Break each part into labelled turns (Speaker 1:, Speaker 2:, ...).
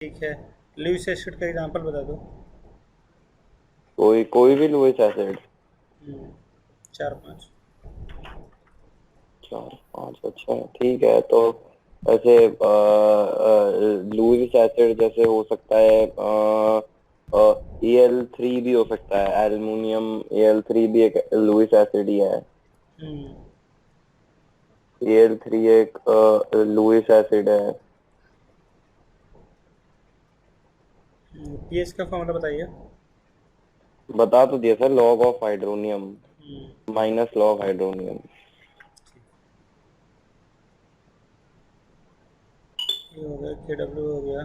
Speaker 1: ठीक है। Lewis acid का एग्जांपल बता दो।
Speaker 2: कोई कोई भी लुईस एसिड।
Speaker 1: हम्म, चार पांच।
Speaker 2: चार पांच, अच्छा ठीक है। तो ऐसे लुईस एसिड जैसे हो सकता है, Al3 भी हो सकता है, एल्युमिनियम Al3 भी एक लुईस एसिड ही है।
Speaker 1: हम्म,
Speaker 2: Al3 एक लुईस एसिड है।
Speaker 1: पीएच का फॉर्मूला बताइए।
Speaker 2: बता तो दिया sir, log of hydronium
Speaker 1: hmm,
Speaker 2: minus log hydronium.
Speaker 1: ये हो गया, के डब्ल्यू हो गया।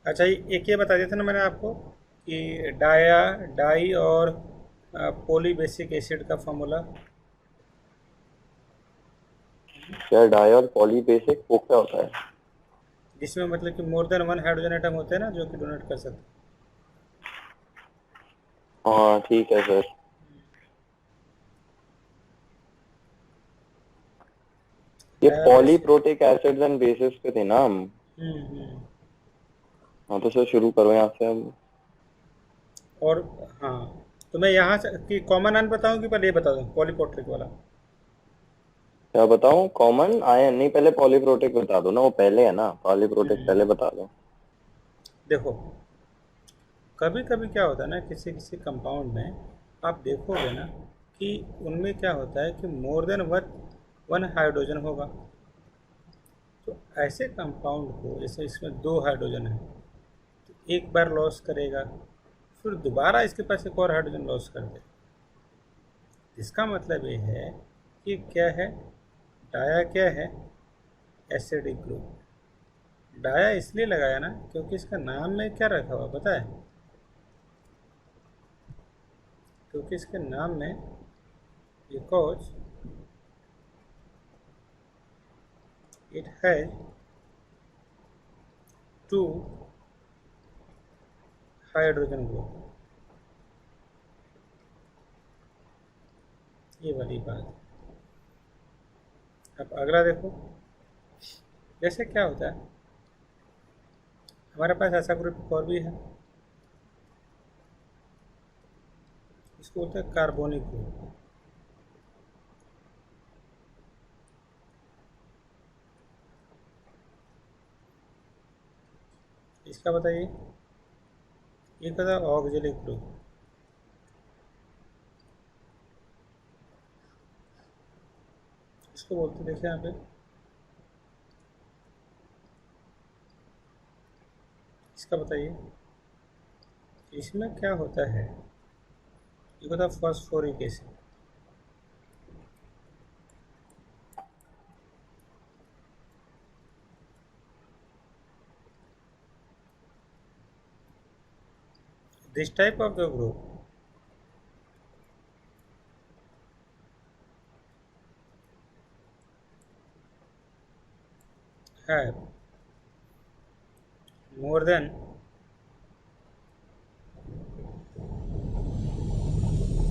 Speaker 1: अच्छा, एक ये बता दिया था ना मैंने आपको कि डाई और पॉली बेसिक एसिड का फॉर्मूला।
Speaker 2: क्या डाई और पॉली बेसिक वो क्या होता है?
Speaker 1: जिसमें मतलब कि more than one hydrogen atom होते हैं ना, जो कि डोनेट कर सकते
Speaker 2: हाँ ठीक है सर। ये
Speaker 1: हैं।
Speaker 2: पॉलीप्रोटिक एसिड्स एंड बेसिस पे थे ना हम।
Speaker 1: हम्म।
Speaker 2: हाँ तो सर शुरू करो यहाँ से अब।
Speaker 1: और हाँ, तो मैं यहाँ से कि कॉमन आयन बताऊँ कि पहले ये बता दूँ पॉलीपोट्रिक वाला।
Speaker 2: क्या बताऊँ? कॉमन आयन नहीं, पहले पॉलीप्रोटिक बता दो ना, वो पहले है ना, पॉलीप्रोटिक पहले
Speaker 1: हम्म,
Speaker 2: बता दो।
Speaker 1: देखो, कभी कभी क्या होता है ना, किसी किसी कंपाउंड में आप देखोगे ना कि उनमें क्या होता है कि more than one one hydrogen होगा। तो ऐसे कंपाउंड को, जैसे इसमें दो हाइड्रोजन है, तो एक बार लॉस करेगा, फिर दोबारा इसके पास एक और हाइड्रोजन लॉस कर दे। इसका मतलब ये है कि क्या है, डाया क्या है, एसिडिक ग्रुप। डाया इसलिए लगाया ना क्योंकि इसका नाम में क्या रखा हुआ पता है? क्योंकि इसके नाम में, because it has two hydrogen group. ये वाली बात। अब अगला देखो, जैसे क्या होता है, हमारे पास ऐसा ग्रुप और भी है, इसको बोलते हैं कार्बोनिक ग्रुप। इसका बताइए, ये कहता है ऑक्जेलिक ग्रुप। इसको बोलते हैं, देखिए यहाँ पे, इसका बताइए, इसमें क्या होता है, ये कहता है phosphoric acid. This type of the group है more than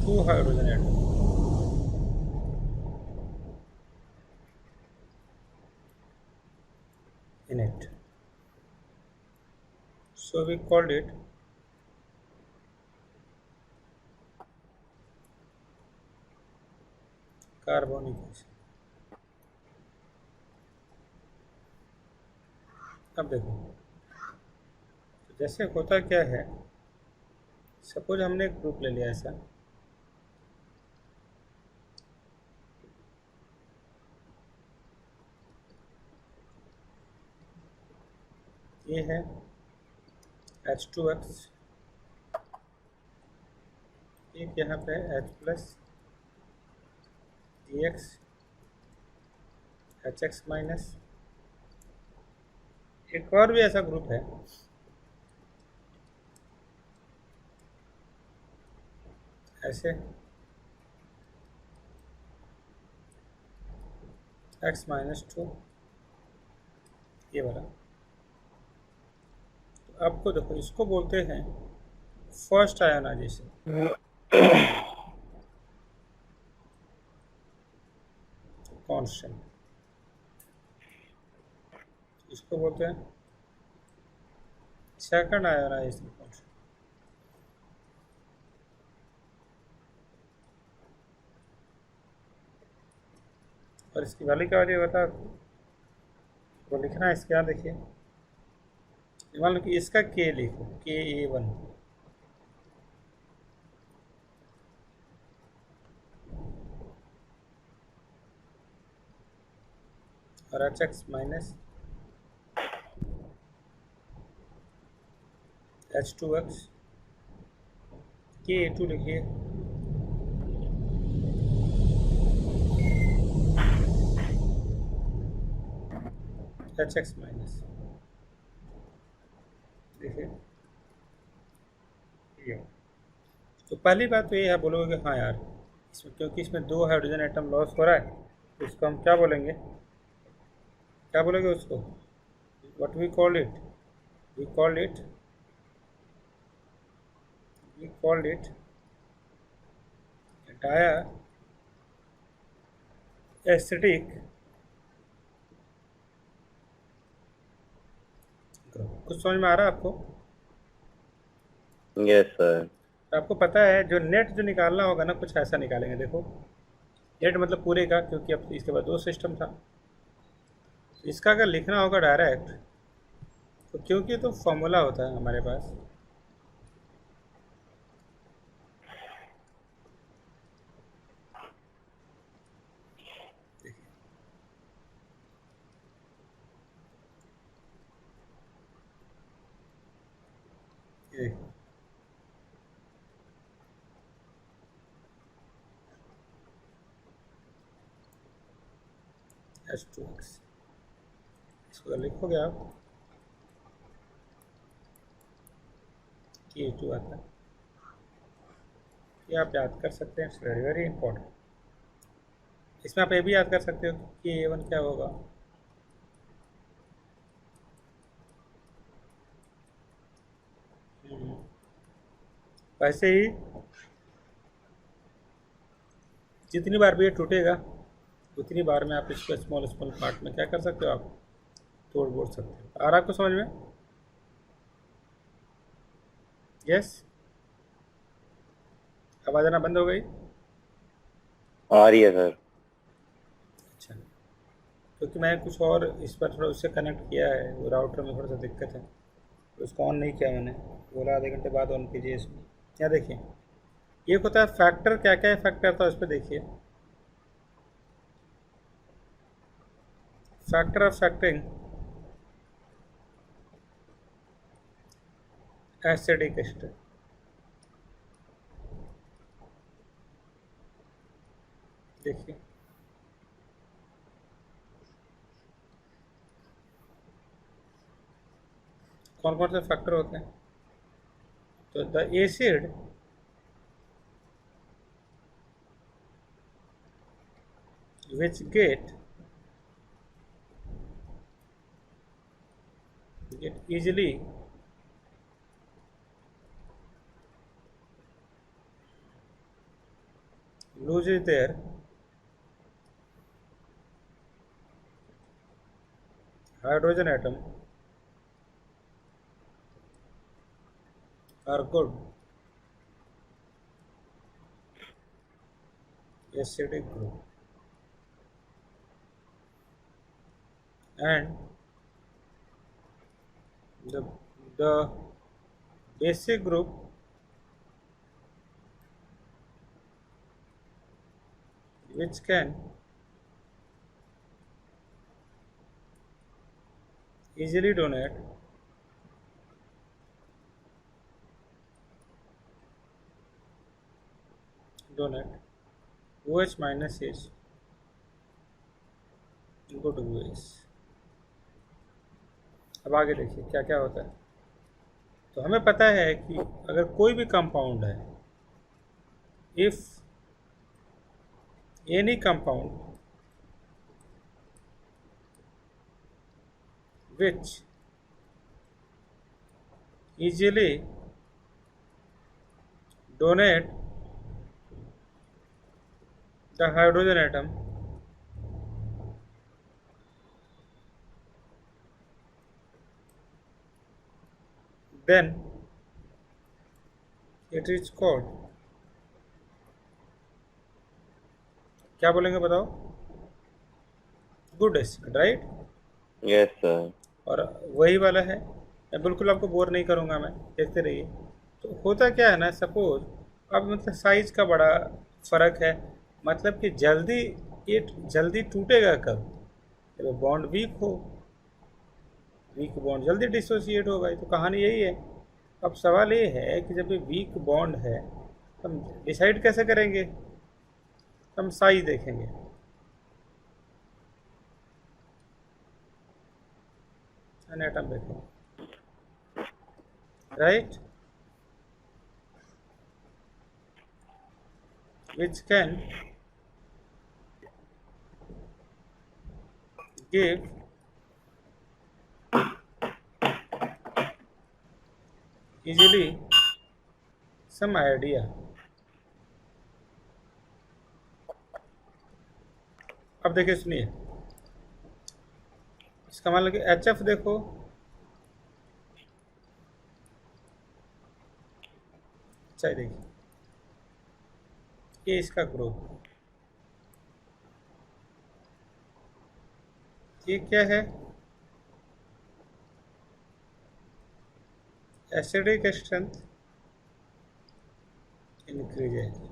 Speaker 1: two hydrogen atom in it. So we called it carbonic acid. अब देखो, तो जैसे होता क्या है, सपोज हमने एक ग्रुप ले लिया ऐसा, ये है H2X, एक यहाँ पे है H plus, DX, HX minus, एक और भी ऐसा ग्रुप है ऐसे, X-2, ये वाला। तो आपको देखो, इसको बोलते हैं फर्स्ट आयोनाइजेशन, कांस्टेंट। इसको बोलते हैं सेकंड आयोनाइजेशन फंक्शन। और इसकी वैल्यू क्या वैल्यू बता वो लिखना है इसके। यहाँ देखिए, मान लो कि इसका के लिखो, Ka1, और HX माइनस H2X, Ka2 लिखिए, HX माइनस, देखिए ये। तो पहली बात तो ये है, बोलोगे कि हाँ यार, इसमें क्योंकि इसमें 2 हाइड्रोजन एटम लॉस हो रहा है, तो इसको हम क्या बोलेंगे, क्या बोलेंगे उसको, what we call it, we called it we called it diacetic group। कुछ समझ में आ रहा है आपको?
Speaker 2: Yes sir.
Speaker 1: आपको पता है जो नेट जो निकालना होगा ना, कुछ ऐसा निकालेंगे। देखो, नेट मतलब पूरे का, क्योंकि अब इसके बाद 2 सिस्टम था। इसका अगर लिखना होगा डायरेक्ट, तो क्योंकि तो फॉर्मूला होता है हमारे पास, ये H2X, इसको लिखोगे आप, Ka2 आता है। ये आप याद कर सकते हैं, इट्स वेरी वेरी इंपॉर्टेंट। इसमें आप ये भी याद कर सकते हो कि A1 क्या होगा, वैसे ही जितनी बार भी ये टूटेगा, उतनी बार में आप इसको स्मॉल स्मॉल पार्ट में क्या कर सकते हो, आप तोड़ बोल सकते हो। आ रहा आपको समझ में? यस, आवाज़ आना बंद हो गई?
Speaker 2: आ रही है सर।
Speaker 1: अच्छा, क्योंकि मैं कुछ और इस पर थोड़ा उससे कनेक्ट किया है, वो राउटर में थोड़ा सा दिक्कत है, तो उसको ऑन नहीं किया मैंने, बोला आधे घंटे बाद ऑन कीजिए इसमें। क्या देखिए, ये होता है फैक्टर, क्या क्या इफेक्ट करता है उस पर देखिए। Factor of factoring acidic ester, देखिए कौन कौन से फैक्टर होते हैं। तो the acid which get easily loses their hydrogen atom are good acidic group, and the the basic group which can easily donate OH minus is good OH। अब आगे देखिए क्या क्या होता है। तो हमें पता है कि अगर कोई भी कंपाउंड है, if any compound which easily donate the hydrogen atom then it is called, क्या बोलेंगे बताओ? Good acid, right?
Speaker 2: Yes sir.
Speaker 1: और वही वाला है, मैं बिल्कुल आपको बोर नहीं करूँगा, मैं देखते रहिए। तो होता क्या है ना, सपोज अब मतलब साइज का बड़ा फर्क है, मतलब कि जल्दी, ये जल्दी टूटेगा कब? जब बॉन्ड वीक हो, वीक बॉन्ड जल्दी डिसोसिएट होगा। तो कहानी यही है। अब सवाल ये है कि जब ये वीक बॉन्ड है तो हम डिसाइड कैसे करेंगे? हम साइज देखेंगे। एटम देखो, right, which can give easily some idea। अब देखिए, सुनिए, इसका मान लो कि एच एफ देखो, अच्छा देखिए, ये इसका ग्रुप, ये क्या है? एसिडिक स्ट्रेंथ इंक्रीजेज,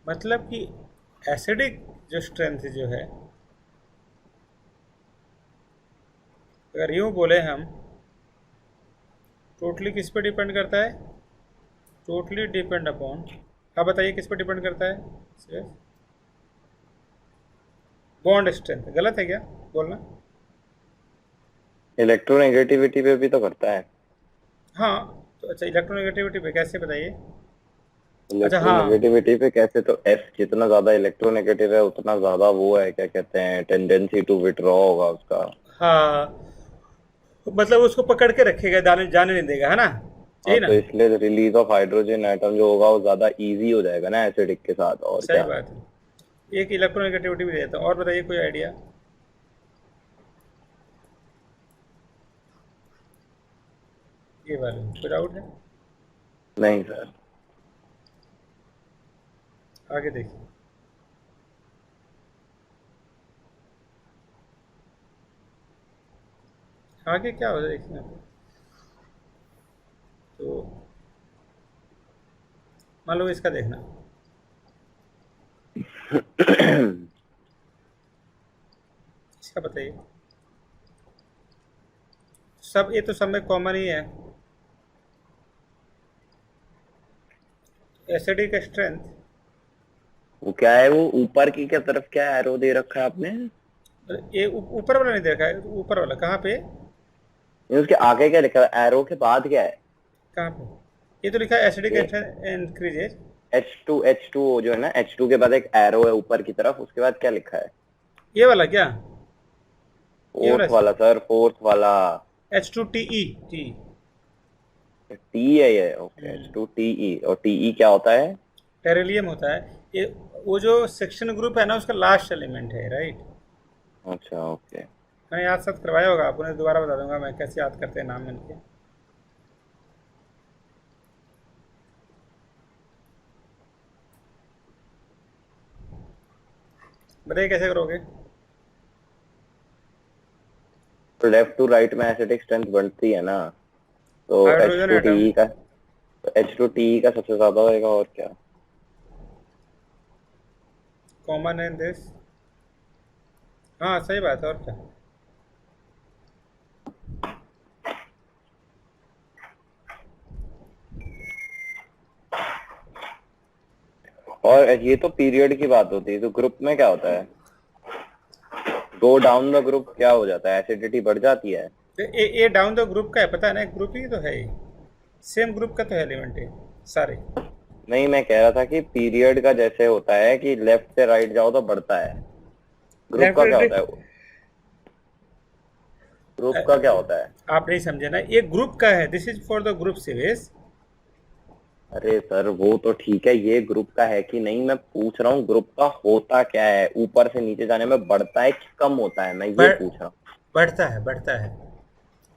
Speaker 1: मतलब कि एसिडिक जो स्ट्रेंथ जो है, अगर यूँ बोले हम, टोटली किस पे डिपेंड करता है? टोटली डिपेंड अपॉन, आप बताइए किस पे डिपेंड करता है? Bond strength. गलत है क्या बोलना?
Speaker 2: इलेक्ट्रोनेगेटिविटी पे भी तो करता है।
Speaker 1: हाँ, तो अच्छा, इलेक्ट्रोनेगेटिविटी पे कैसे बताइए? अच्छा हाँ,
Speaker 2: इलेक्ट्रोनेगेटिविटी पे कैसे, तो एफ जितना ज्यादा इलेक्ट्रोनेगेटिव है उतना ज्यादा वो है, क्या कहते हैं, टेंडेंसी टू विड्रॉ होगा उसका।
Speaker 1: हाँ, मतलब उसको पकड़ के रखेगा, जाने जाने नहीं देगा, है ना?
Speaker 2: हाँ,
Speaker 1: यही ना?
Speaker 2: तो इसलिए रिलीज ऑफ हाइड्रोजन एटम जो होगा वो ज्यादा इजी हो जाएगा ना एसिडिक के साथ, और
Speaker 1: सही
Speaker 2: क्या।
Speaker 1: बात है। एक इलेक्ट्रोनेगेटिविटी भी देता है। और बताइए कोई आइडिया? ये वाले कोई डाउट है?
Speaker 2: नहीं सर।
Speaker 1: आगे देखिए, आगे क्या हो देखिए यहाँ पे। तो मान लो इसका देखना, इसका बताइए। सब, ये तो सब में कॉमन ही है, एसिडिक स्ट्रेंथ।
Speaker 2: वो क्या है, वो ऊपर की क्या तरफ क्या एरो दे रखा है आपने?
Speaker 1: ये ऊपर वाला नहीं देखा है? ऊपर वाला कहाँ पे?
Speaker 2: ये उसके आगे क्या लिखा है, एरो के बाद क्या है?
Speaker 1: कहाँ पे? ये तो लिखा है एसिडिक
Speaker 2: ये
Speaker 1: इंक्रीजेज।
Speaker 2: H2 जो है ना, H2 के बाद एक एरो है ऊपर की तरफ, उसके बाद क्या लिखा है?
Speaker 1: ये वाला क्या? ये वाला
Speaker 2: फोर्थ वाला सर, फोर्थ वाला।
Speaker 1: H2TE, T.
Speaker 2: टी है ये, ओके, H2TE। और TE क्या होता है?
Speaker 1: टेरेलियम होता है ये। वो जो सेक्शन ग्रुप है ना, उसका लास्ट एलिमेंट है, राइट?
Speaker 2: अच्छा, ओके।
Speaker 1: मैंने याद साथ करवाया होगा आपको, नहीं दोबारा बता दूंगा मैं कैसे याद करते हैं नाम इनके। बताइए कैसे करोगे?
Speaker 2: तो लेफ्ट टू राइट में एसिडिक स्ट्रेंथ बढ़ती है ना, तो H
Speaker 1: hydrogen
Speaker 2: two
Speaker 1: atom,
Speaker 2: T का तो H2TE का सबसे ज्यादा होएगा, और क्या।
Speaker 1: Common in this. हाँ सही बात है, और क्या।
Speaker 2: और ये तो पीरियड की बात होती है, तो ग्रुप में क्या होता है? गो डाउन द ग्रुप क्या हो जाता है, एसिडिटी बढ़ जाती है?
Speaker 1: तो ये डाउन द ग्रुप का है, पता है ना? ग्रुप ही तो है ये, सेम ग्रुप का तो है एलिमेंट है सारे।
Speaker 2: नहीं, मैं कह रहा था कि पीरियड का जैसे होता है कि लेफ्ट से राइट जाओ तो बढ़ता है, ग्रुप का क्या होता है? ग्रुप का क्या होता है?
Speaker 1: आप नहीं समझे ना, ये ग्रुप का है, this is for the group series.
Speaker 2: अरे सर, वो तो ठीक है, ये ग्रुप का है कि नहीं, मैं पूछ रहा हूँ ग्रुप का होता क्या है, ऊपर से नीचे जाने में बढ़ता है कि कम होता है, मैं ये पूछ रहा हूँ।
Speaker 1: बढ़ता है, बढ़ता है।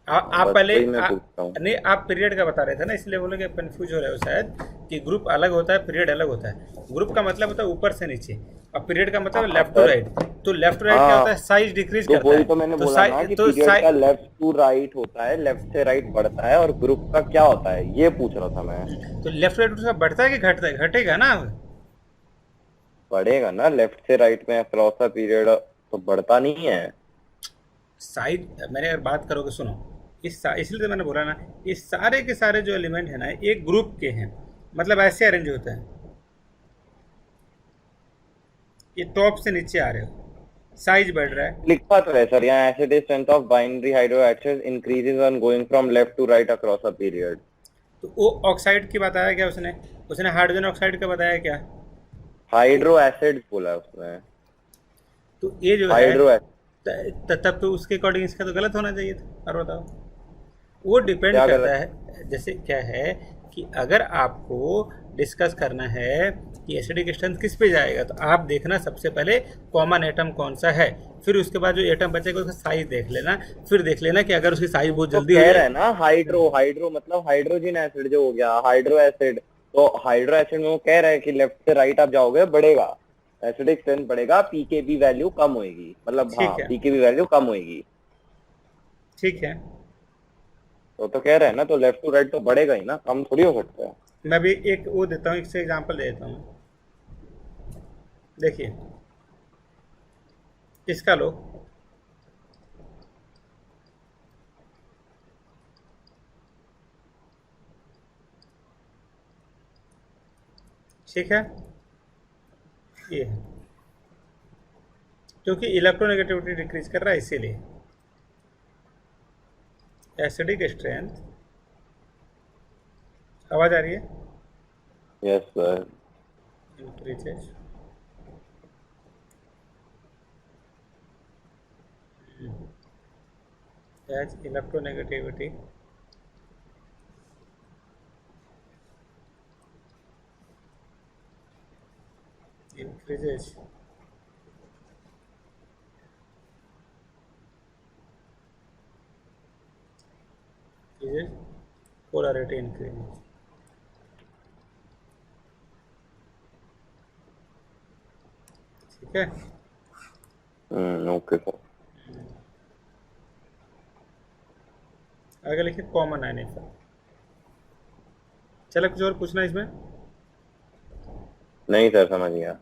Speaker 1: आप
Speaker 2: बस
Speaker 1: पहले
Speaker 2: वही मैं पूछ रहा हूँ।
Speaker 1: नहीं, आप पीरियड का बता रहे थे ना, इसलिए बोले कि कंफ्यूज हो रहे हो शायद, कि ग्रुप अलग होता है, पीरियड अलग होता है। ग्रुप का मतलब होता है ऊपर से नीचे, और पीरियड का मतलब
Speaker 2: हाँ
Speaker 1: लेफ्ट टू
Speaker 2: सर।
Speaker 1: राइट। तो लेफ्ट टू राइट क्या
Speaker 2: हाँ,
Speaker 1: होता है, साइज डिक्रीज
Speaker 2: तो
Speaker 1: करता
Speaker 2: वही
Speaker 1: है।
Speaker 2: तो मैंने
Speaker 1: तो
Speaker 2: बोला ना
Speaker 1: साइज
Speaker 2: कि
Speaker 1: तो
Speaker 2: पीरियड का
Speaker 1: साइज
Speaker 2: लेफ्ट टू राइट होता है, लेफ्ट से राइट बढ़ता है, और ग्रुप का क्या होता है ये पूछ रहा था मैं।
Speaker 1: तो लेफ्ट राइट उसका बढ़ता है कि घटता है? घटेगा ना।
Speaker 2: बढ़ेगा ना, लेफ्ट से राइट में अक्रॉस द पीरियड तो बढ़ता नहीं है।
Speaker 1: साइज, मैंने अगर बात करोगे, सुनो, इसलिए तो मैंने बोला ना, ये सारे के सारे जो एलिमेंट है ना, एक ग्रुप के हैं, मतलब ऐसे अरेंज होते हैं। ये टॉप से नीचे आ रहे हो, साइज बढ़ रहा है।
Speaker 2: लिखा तो है सर यहाँ, acid strength of binary hydro acid increases on going from left to right across a period.
Speaker 1: तो वो ऑक्साइड की बताया क्या उसने? उसने हाइड्रोजन ऑक्साइड का बताया क्या? तो,
Speaker 2: हाइड्रो एसिड बोला है उसने।
Speaker 1: तो ये जो है,
Speaker 2: हाइड्रो एसिड।
Speaker 1: तब तो उसके अकॉर्डिंग इसका तो गलत होना चाहिए था। और बताओ, वो डिपेंड
Speaker 2: क्या
Speaker 1: करता
Speaker 2: गलत?
Speaker 1: है, जैसे क्या है कि अगर आपको डिस्कस करना है कि एसिडिक स्ट्रेंथ किस पे जाएगा, तो आप देखना सबसे पहले कॉमन एटम कौन सा है, फिर उसके बाद जो एटम बचेगा उसका साइज देख लेना, फिर देख लेना कि अगर उसकी साइज बहुत
Speaker 2: तो
Speaker 1: जल्दी हो
Speaker 2: कह रहे
Speaker 1: जाए।
Speaker 2: हैं ना, हाइड्रो हाइड्रो मतलब हाइड्रोजन एसिड जो हो गया हाइड्रो एसिड। तो हाइड्रो एसिड में वो कह रहे हैं कि लेफ्ट से राइट आप जाओगे बढ़ेगा, एसिडिक स्ट्रेंथ बढ़ेगा, पीकेबी वैल्यू कम होगी, मतलब हाँ
Speaker 1: ठीक है,
Speaker 2: पीकेबी वैल्यू कम होगी।
Speaker 1: ठीक है।
Speaker 2: तो कह रहे हैं ना, तो लेफ्ट टू राइट तो बढ़ेगा ही ना, कम थोड़ी हो सकता है।
Speaker 1: मैं भी एक वो देता हूँ, इससे एग्जांपल दे देता हूँ। देखिए, इसका लो, ठीक है, ये है, क्योंकि इलेक्ट्रोनेगेटिविटी डिक्रीज कर रहा है इसीलिए। एसिडिक स्ट्रेंथ, आवाज आ रही है,
Speaker 2: yes sir.
Speaker 1: Increases as electronegativity increases increases polarity increases। ठीक है।
Speaker 2: Okay sir.
Speaker 1: आगे लिखिए कॉमन आयन इफेक्ट। चलो कुछ और पूछना इसमें।
Speaker 2: नहीं सर, समझ गया।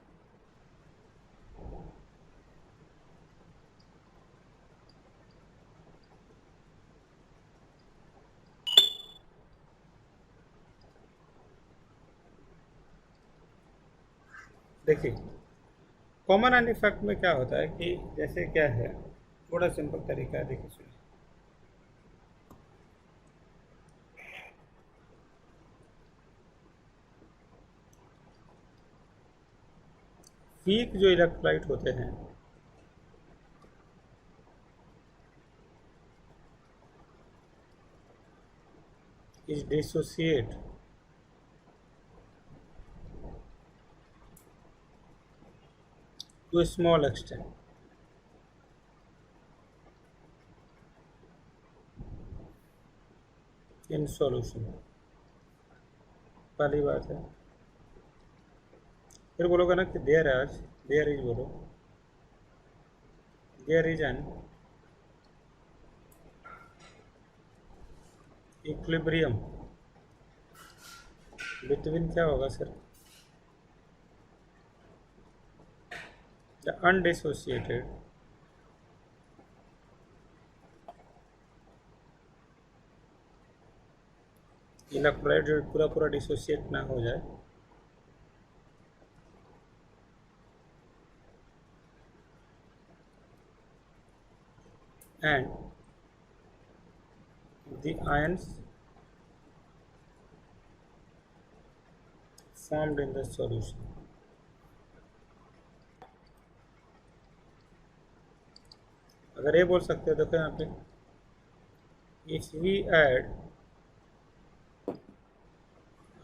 Speaker 1: देखिए, कॉमन आयन इफेक्ट में क्या होता है कि जैसे क्या है, थोड़ा सिंपल तरीका है, देखिए सुनिए। वीक जो इलेक्ट्रोलाइट होते हैं, is dissociate to small extent in solution. पहली बात है, फिर बोलोगे ना कि देयर इज बोलो, there is an equilibrium between, क्या होगा सर, द अनडिसोसिएटेड इलेक्ट्रोलाइट जो पूरा पूरा डिसोसिएट ना हो जाए, and the ions formed in the solution। अगर ये बोल सकते हो, देखो यहाँ पे, if we add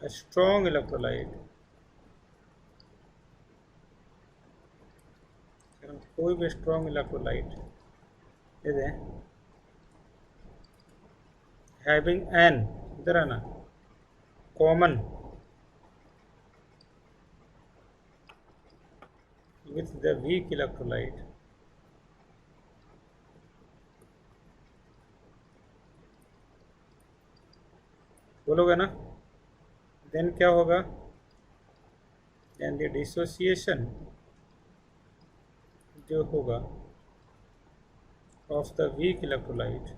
Speaker 1: a strong electrolyte, अगर हम कोई भी स्ट्रॉन्ग इलेक्ट्रोलाइट दे दें, हैविंग एन, इधर आना, common with the weak electrolyte, बोलोगे ना, देन क्या होगा, देन द डिसोसिएशन जो होगा ऑफ द वीक इलेक्ट्रोलाइट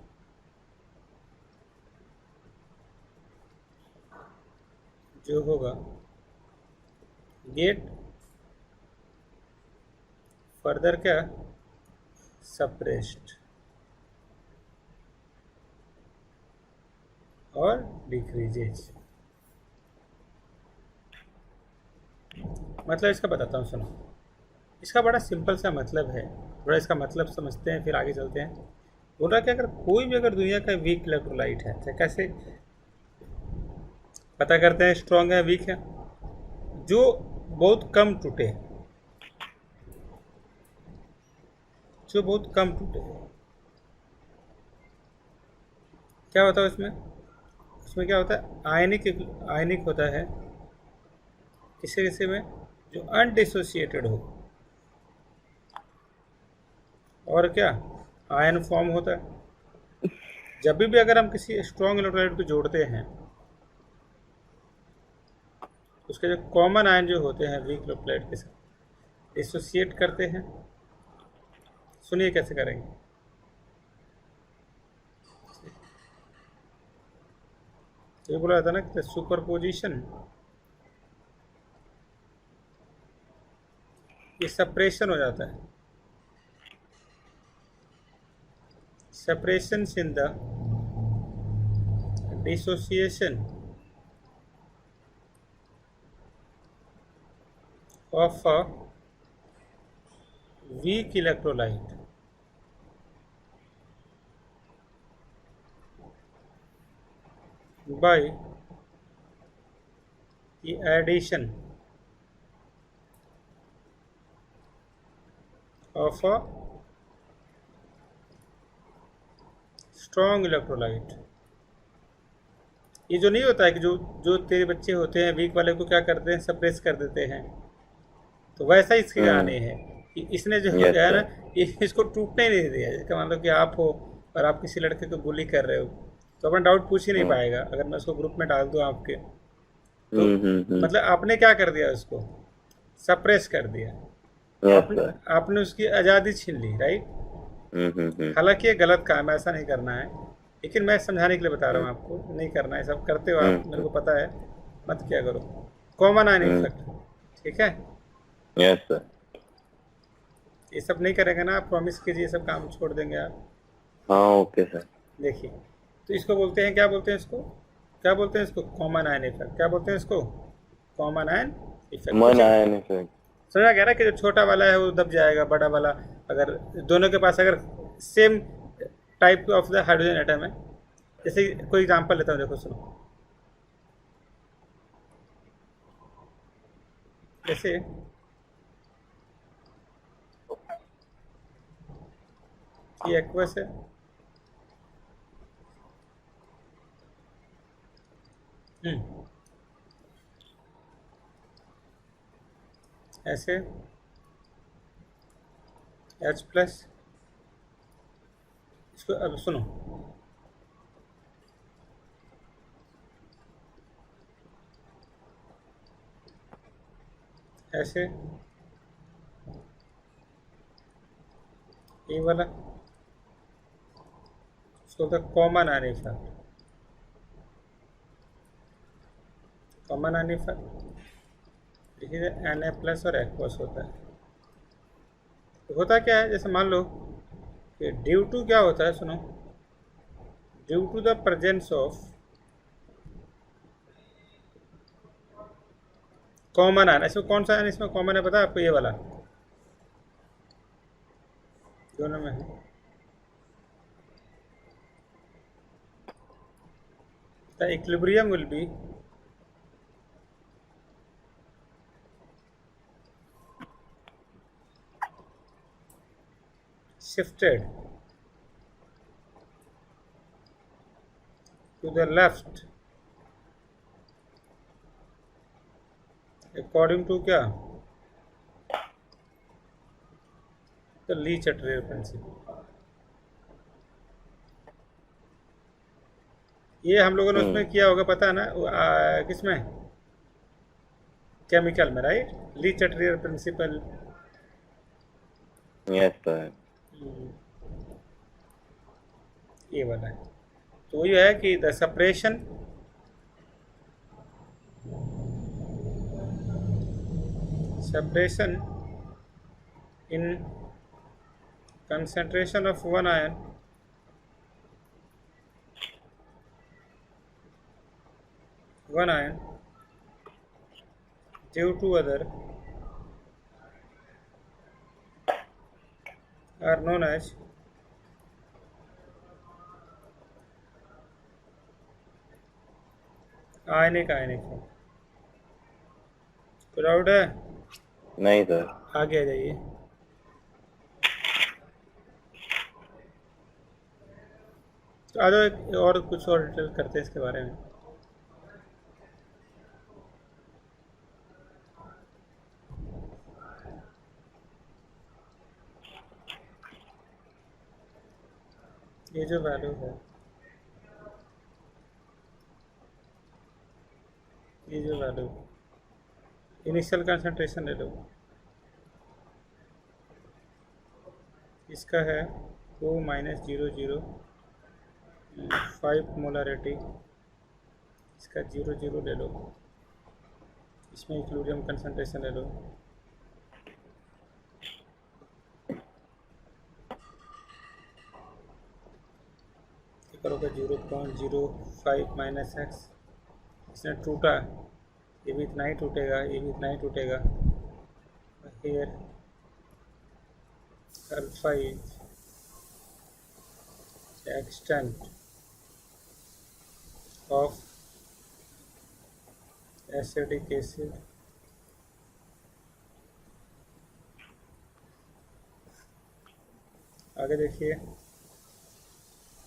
Speaker 1: जो होगा गेट फर्दर क्या, सप्रेस्ड और डिक्रीजेज। मतलब इसका बताता हूँ, सुनो, इसका बड़ा सिंपल सा मतलब है, थोड़ा इसका मतलब समझते हैं फिर आगे चलते हैं। बोल रहा कि अगर कोई भी अगर दुनिया का वीक इलेक्ट्रोलाइट है, तो कैसे पता करते हैं स्ट्रांग है वीक है, जो बहुत कम टूटे, जो बहुत कम टूटे, क्या होता है उसमें, उसमें क्या होता है, आयनिक, आयनिक होता है किसी किसी में, जो अनडिसोसिएटेड हो, और क्या, आयन फॉर्म होता है। जब भी अगर हम किसी स्ट्रॉन्ग इलेक्ट्रोलाइट को जोड़ते हैं, उसके जो कॉमन आयन जो होते हैं वीक इलेक्ट्रोलाइट के साथ डिसोसिएट करते हैं। सुनिए कैसे करेंगे, तो ये बोला जाता है ना कि सुपरपोजिशन, ये सेपरेशन हो जाता है, separation in the dissociation of a weak electrolyte by the addition of a strong electrolyte। ये जो नहीं होता है कि जो जो तेरे बच्चे होते हैं वीक वाले को क्या करते हैं, सप्रेस कर देते हैं, तो वैसा इसकी कहानी है कि इसने जो
Speaker 2: यस
Speaker 1: क्या है ना,
Speaker 2: सर।
Speaker 1: ये इसको टूटने ही नहीं दिया। इसका मान लो कि आप हो और आप किसी लड़के को बुली कर रहे हो, तो अपना डाउट पूछ ही नहीं
Speaker 2: हम्म
Speaker 1: पाएगा। अगर मैं उसको ग्रुप में डाल दूँ आपके, तो
Speaker 2: हम्म।
Speaker 1: मतलब आपने क्या कर दिया, उसको सप्रेस कर दिया,
Speaker 2: यस
Speaker 1: आपने
Speaker 2: सर।
Speaker 1: आपने उसकी आज़ादी छीन ली, राइट।
Speaker 2: हम्म।
Speaker 1: हालांकि ये गलत काम है, ऐसा नहीं करना है, लेकिन मैं समझाने के लिए बता रहा
Speaker 2: हम्म
Speaker 1: हूँ आपको, नहीं करना है, सब करते हो आप, मेरे
Speaker 2: हम्म
Speaker 1: को पता है, मत क्या करो। कॉमन आयन
Speaker 2: हम्म।
Speaker 1: इफेक्ट, ठीक है,
Speaker 2: यस सर।
Speaker 1: ये सब नहीं करेंगे ना आप, प्रॉमिस कीजिए, ये सब काम छोड़ देंगे आप।
Speaker 2: हाँ ओके सर।
Speaker 1: देखिए, तो इसको बोलते हैं, क्या बोलते हैं इसको, क्या बोलते हैं इसको, कॉमन आयन इफेक्ट। क्या बोलते हैं इसको, कॉमन आयन इफेक्ट।
Speaker 2: मन
Speaker 1: कुछ
Speaker 2: आया नहीं सर।
Speaker 1: समझा गया ना कि जो छोटा वाला है वो दब जाएगा, बड़ा वाला अगर दोनों के पास अगर same type of the hydrogen atom है। जैसे कोई एग्जांपल लेता हूँ, देखो सुनो, जैसे ये एक्वस है, हम्म, ऐसे H प्लस, इसको अब सुनो, ऐसे ये वाला, इसको होता है common ion effect, common ion effect, देखिए Na प्लस और एक्वस होता है। तो होता क्या है, जैसे मान लो कि ड्यू टू क्या होता है, सुनो, due to the presence of common ion, इसमें कौन सा आयन इसमें कॉमन है पता है आपको, ये वाला, दोनों में है, the equilibrium will be shifted to the left according to क्या, द ली चटरियर प्रिंसिपल। ये हम लोगों ने उसमें किया होगा, पता है ना, किसमें, केमिकल में, राइट, ली चटरियर प्रिंसिपल।
Speaker 2: Yes sir.
Speaker 1: ये वाला है। तो ये है कि the separation in concentration of one ion due to other are known as ionic form। तो डाउट है?
Speaker 2: नहीं सर।
Speaker 1: आगे आ जाइए। तो आ जाओ और कुछ और डिटेल करते हैं इसके बारे में। ये जो वैल्यू है, ये जो वैल्यू इनिशियल कंसंट्रेशन ले लो, इसका है 2-0.005 मोलारिटी, इसका 0.0 ले लो, इसमें इंक्लूडियम कंसंट्रेशन ले लो, करोगे 0.05 माइनस एक्स, इसने टूटा, ये भी इतना ही टूटेगा, ये भी इतना ही टूटेगा। Here alpha is the extent of acidic acid आगे देखिए,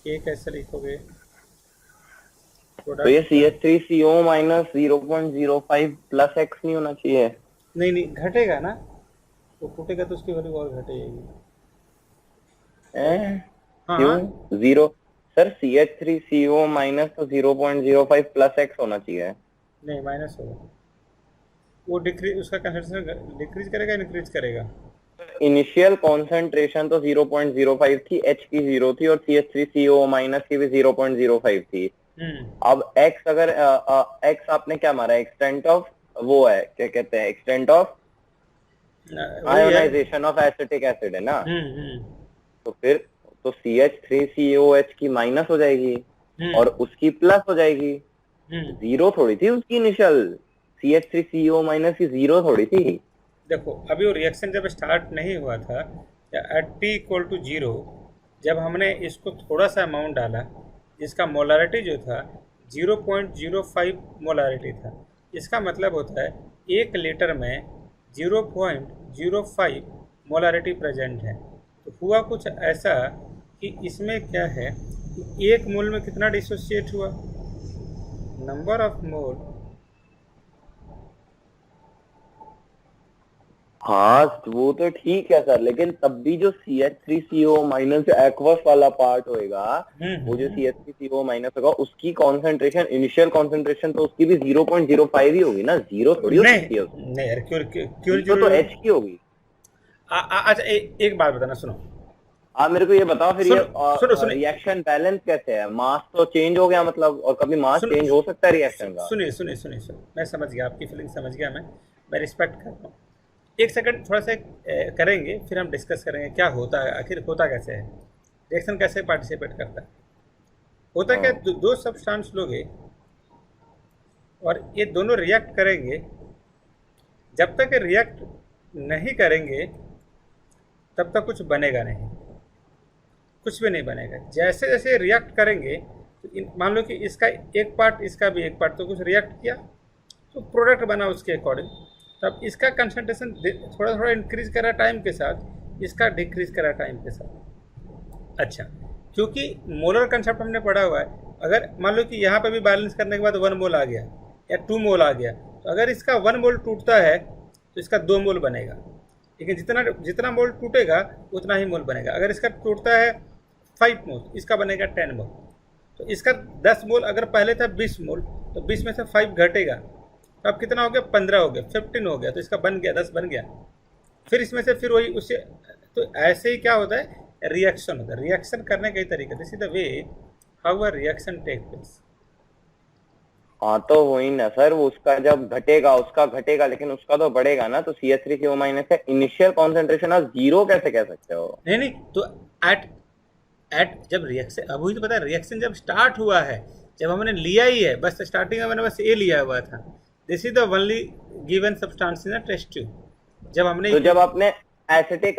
Speaker 1: ये कैसे लिखोगे,
Speaker 2: तो ये CH3CO माइनस 0.05 प्लस एक्स नहीं होना चाहिए?
Speaker 1: नहीं घटेगा ना, वो टूटेगा तो उसकी वैल्यू और घटेगी।
Speaker 2: क्यों जीरो? सर CH3CO माइनस तो 0.05 प्लस एक्स होना चाहिए।
Speaker 1: नहीं, माइनस होगा, वो डिक्रीज, उसका कंसंट्रेशन डिक्रीज करेगा, इंक्रीज करेगा।
Speaker 2: इनिशियल कॉन्सेंट्रेशन तो 0.05 थी, H की 0 थी और CH3CO माइनस की भी 0.05 थी। अब x अगर x आपने क्या मारा, एक्सटेंट ऑफ वो है, क्या कहते हैं, extent of ionisation of acetic acid है ना। तो फिर तो CH3COH की माइनस हो जाएगी और उसकी प्लस हो जाएगी। जीरो थोड़ी थी उसकी इनिशियल, CH3CO माइनस की जीरो थोड़ी थी।
Speaker 1: देखो अभी वो रिएक्शन जब स्टार्ट नहीं हुआ था, एट T=0, जब हमने इसको थोड़ा सा अमाउंट डाला, जिसका मोलारिटी जो था 0.05 मोलारिटी था, इसका मतलब होता है 1 लीटर में 0.05 मोलारिटी प्रेजेंट है। तो हुआ कुछ ऐसा कि इसमें क्या है कि 1 मोल में कितना डिसोसिएट हुआ, नंबर ऑफ मोल।
Speaker 2: हाँ वो तो ठीक है सर, लेकिन तब भी जो CH3CO माइनस एक्वस वाला पार्ट होएगा, वो जो CH3CO माइनस होगा उसकी कॉन्सेंट्रेशन, इनिशियल कॉन्सेंट्रेशन तो उसकी भी 0.05 ही होगी ना, जीरो थोड़ी हो सकती है।
Speaker 1: नहीं यार, क्यों
Speaker 2: तो H की होगी।
Speaker 1: अच्छा एक बात बताना, सुनो।
Speaker 2: आप मेरे को ये बताओ फिर, ये रिएक्शन बैलेंस कैसे है? मास तो चेंज हो गया मतलब, और कभी मास चेंज हो सकता है रिएक्शन का।
Speaker 1: सुनिए, मैं समझ गया आपकी फीलिंग, समझ गया, मैं रिस्पेक्ट करता हूँ। एक सेकंड थोड़ा सा करेंगे, फिर हम डिस्कस करेंगे क्या होता है, आखिर होता कैसे है, रिएक्शन कैसे पार्टिसिपेट करता है। होता क्या, दो सब्सटेंस लोगे और ये दोनों रिएक्ट करेंगे, जब तक रिएक्ट नहीं करेंगे तब तक कुछ बनेगा नहीं, कुछ भी नहीं बनेगा। जैसे जैसे रिएक्ट करेंगे, तो मान लो कि इसका एक पार्ट, इसका भी एक पार्ट, तो कुछ रिएक्ट किया तो प्रोडक्ट बना उसके अकॉर्डिंग, तब इसका कंसंट्रेशन थोड़ा थोड़ा इंक्रीज करा टाइम के साथ, इसका डिक्रीज करा टाइम के साथ। अच्छा, क्योंकि मोलर कंसेप्ट हमने पढ़ा हुआ है, अगर मान लो कि यहाँ पे भी बैलेंस करने के बाद 1 मोल आ गया या 2 मोल आ गया, तो अगर इसका 1 मोल टूटता है तो इसका 2 मोल बनेगा, लेकिन जितना जितना मोल टूटेगा उतना ही मोल बनेगा। अगर इसका टूटता है 5 मोल, इसका बनेगा 10 मोल। तो इसका 10 मोल अगर पहले था 20 मोल, तो 20 में से 5 घटेगा, तो अब कितना हो गया, 15 हो गया, 15 हो गया, तो इसका बन गया 10 बन गया। फिर इसमें से फिर वही उससे, तो ऐसे ही क्या होता है, रिएक्शन होता है। रिएक्शन करने का ही तरीका, this is the way how a reaction take place.
Speaker 2: हाँ तो वही ना सर, वो उसका जब घटेगा उसका घटेगा, लेकिन उसका तो बढ़ेगा ना। तो CH3CO माइनस का इनिशियल कॉन्सेंट्रेशन आप जीरो कैसे कह सकते हो?
Speaker 1: नहीं नहीं, तो एट एट जब रिएक्शन, अब वही तो पता है, रिएक्शन जब स्टार्ट हुआ है, जब हमने लिया ही है, बस स्टार्टिंग में मैंने बस ए लिया हुआ था, this is the only given substance in test tube. जब हमने
Speaker 2: तो जब आपने एसिटिक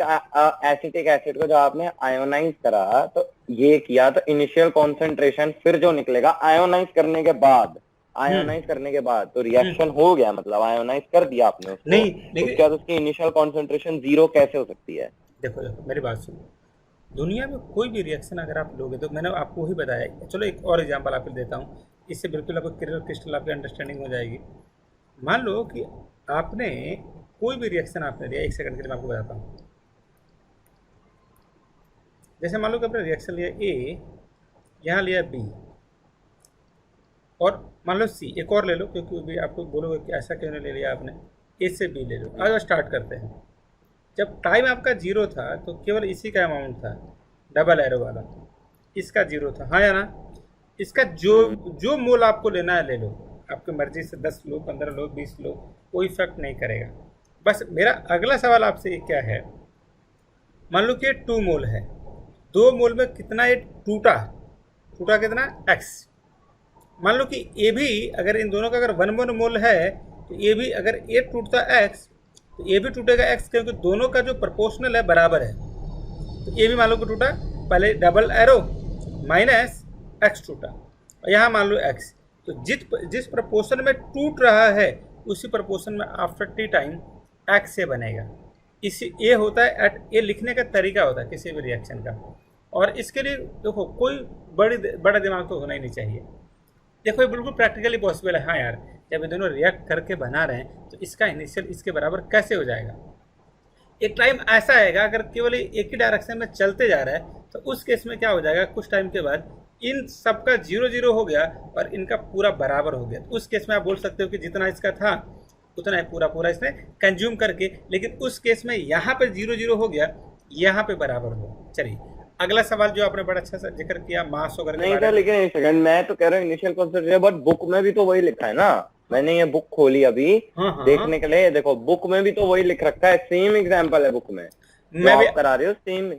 Speaker 2: एसिड को जब आपने आयोनाइज करा, तो ये किया, तो इनिशियल कॉन्सेंट्रेशन फिर जो निकलेगा आयोनाइज करने के बाद, तो रिएक्शन हो गया, मतलब आयोनाइज कर दिया आपने उसको।
Speaker 1: नहीं,
Speaker 2: लेकिन क्या उसकी इनिशियल कॉन्सेंट्रेशन जीरो कैसे हो सकती है?
Speaker 1: देखो देखो मेरी बात सुनो, दुनिया में कोई भी रिएक्शन अगर आप लोगे, तो मैंने आपको वही बताया। चलो एक और एग्जांपल आपको देता हूँ, इससे बिल्कुल आपको क्लियर क्रिस्टल आपकी अंडरस्टैंडिंग हो जाएगी। मान लो कि आपने कोई भी रिएक्शन आपने लिया, 1 सेकंड के लिए मैं आपको बताता हूँ। जैसे मान लो कि आपने रिएक्शन लिया ए, यहाँ लिया बी, और मान लो सी, एक और ले लो, क्योंकि भी आपको बोलोगे कि ऐसा क्यों नहीं ले लिया आपने, ए से बी ले लो। आज स्टार्ट करते हैं। जब टाइम आपका 0 था तो केवल इसी का अमाउंट था, डबल एरो वाला, इसका 0 था, हाँ या ना। इसका जो मोल आपको लेना है ले लो, आपकी मर्जी से 10 लो, 15 लो, 20 लो, कोई इफेक्ट नहीं करेगा। बस मेरा अगला सवाल आपसे ये क्या है, मान लो कि 2 मोल है, 2 मोल में कितना ये टूटा कितना, x। मान लो कि ये भी, अगर इन दोनों का अगर 1 मोल है, तो ये भी अगर ये टूटता x, तो ये भी टूटेगा x, क्योंकि दोनों का जो प्रोपोर्शनल है बराबर है। तो ये भी मान लो कि टूटा, पहले डबल एरो माइनस x टूटा, और यहाँ मान लो x। तो जिस प्रोपोर्शन में टूट रहा है, उसी प्रोपोर्शन में आफ्टर टी टाइम x से बनेगा। इसी ये होता है ये लिखने का तरीका होता है किसी भी रिएक्शन का। और इसके लिए देखो कोई बड़ा दिमाग तो होना ही नहीं चाहिए। देखो ये बिल्कुल प्रैक्टिकली पॉसिबल है। हाँ यार, जब ये दोनों रिएक्ट करके बना रहे हैं, तो इसका इनिशियल इसके बराबर कैसे हो जाएगा। एक टाइम ऐसा आएगा, अगर केवल एक ही डायरेक्शन में चलते जा रहा है, तो उस केस में क्या हो जाएगा, कुछ टाइम के बाद इन सबका 0-0 हो गया और इनका पूरा बराबर हो गया। तो उस केस में आप बोल सकते हो कि जितना इसका था उतना है पूरा इसने कंज्यूम करके। लेकिन उस केस में यहाँ पर 0-0 हो गया, यहाँ पे बराबर हो। चलिए अगला सवाल जो आपने बड़ा अच्छा सा जिक्र किया, मास वगैरह
Speaker 2: नहीं सर, लेकिन एक सेकंड, मैं तो कह रहा हूँ इनिशियल कॉन्सेंट्रेशन, बट बुक में भी तो वही लिखा है ना। मैंने ये बुक खोली अभी देखने के लिए, देखो बुक में भी तो वही लिख रखा है, सेम एग्जांपल है बुक में, मैं भी करा रही हूँ सेम,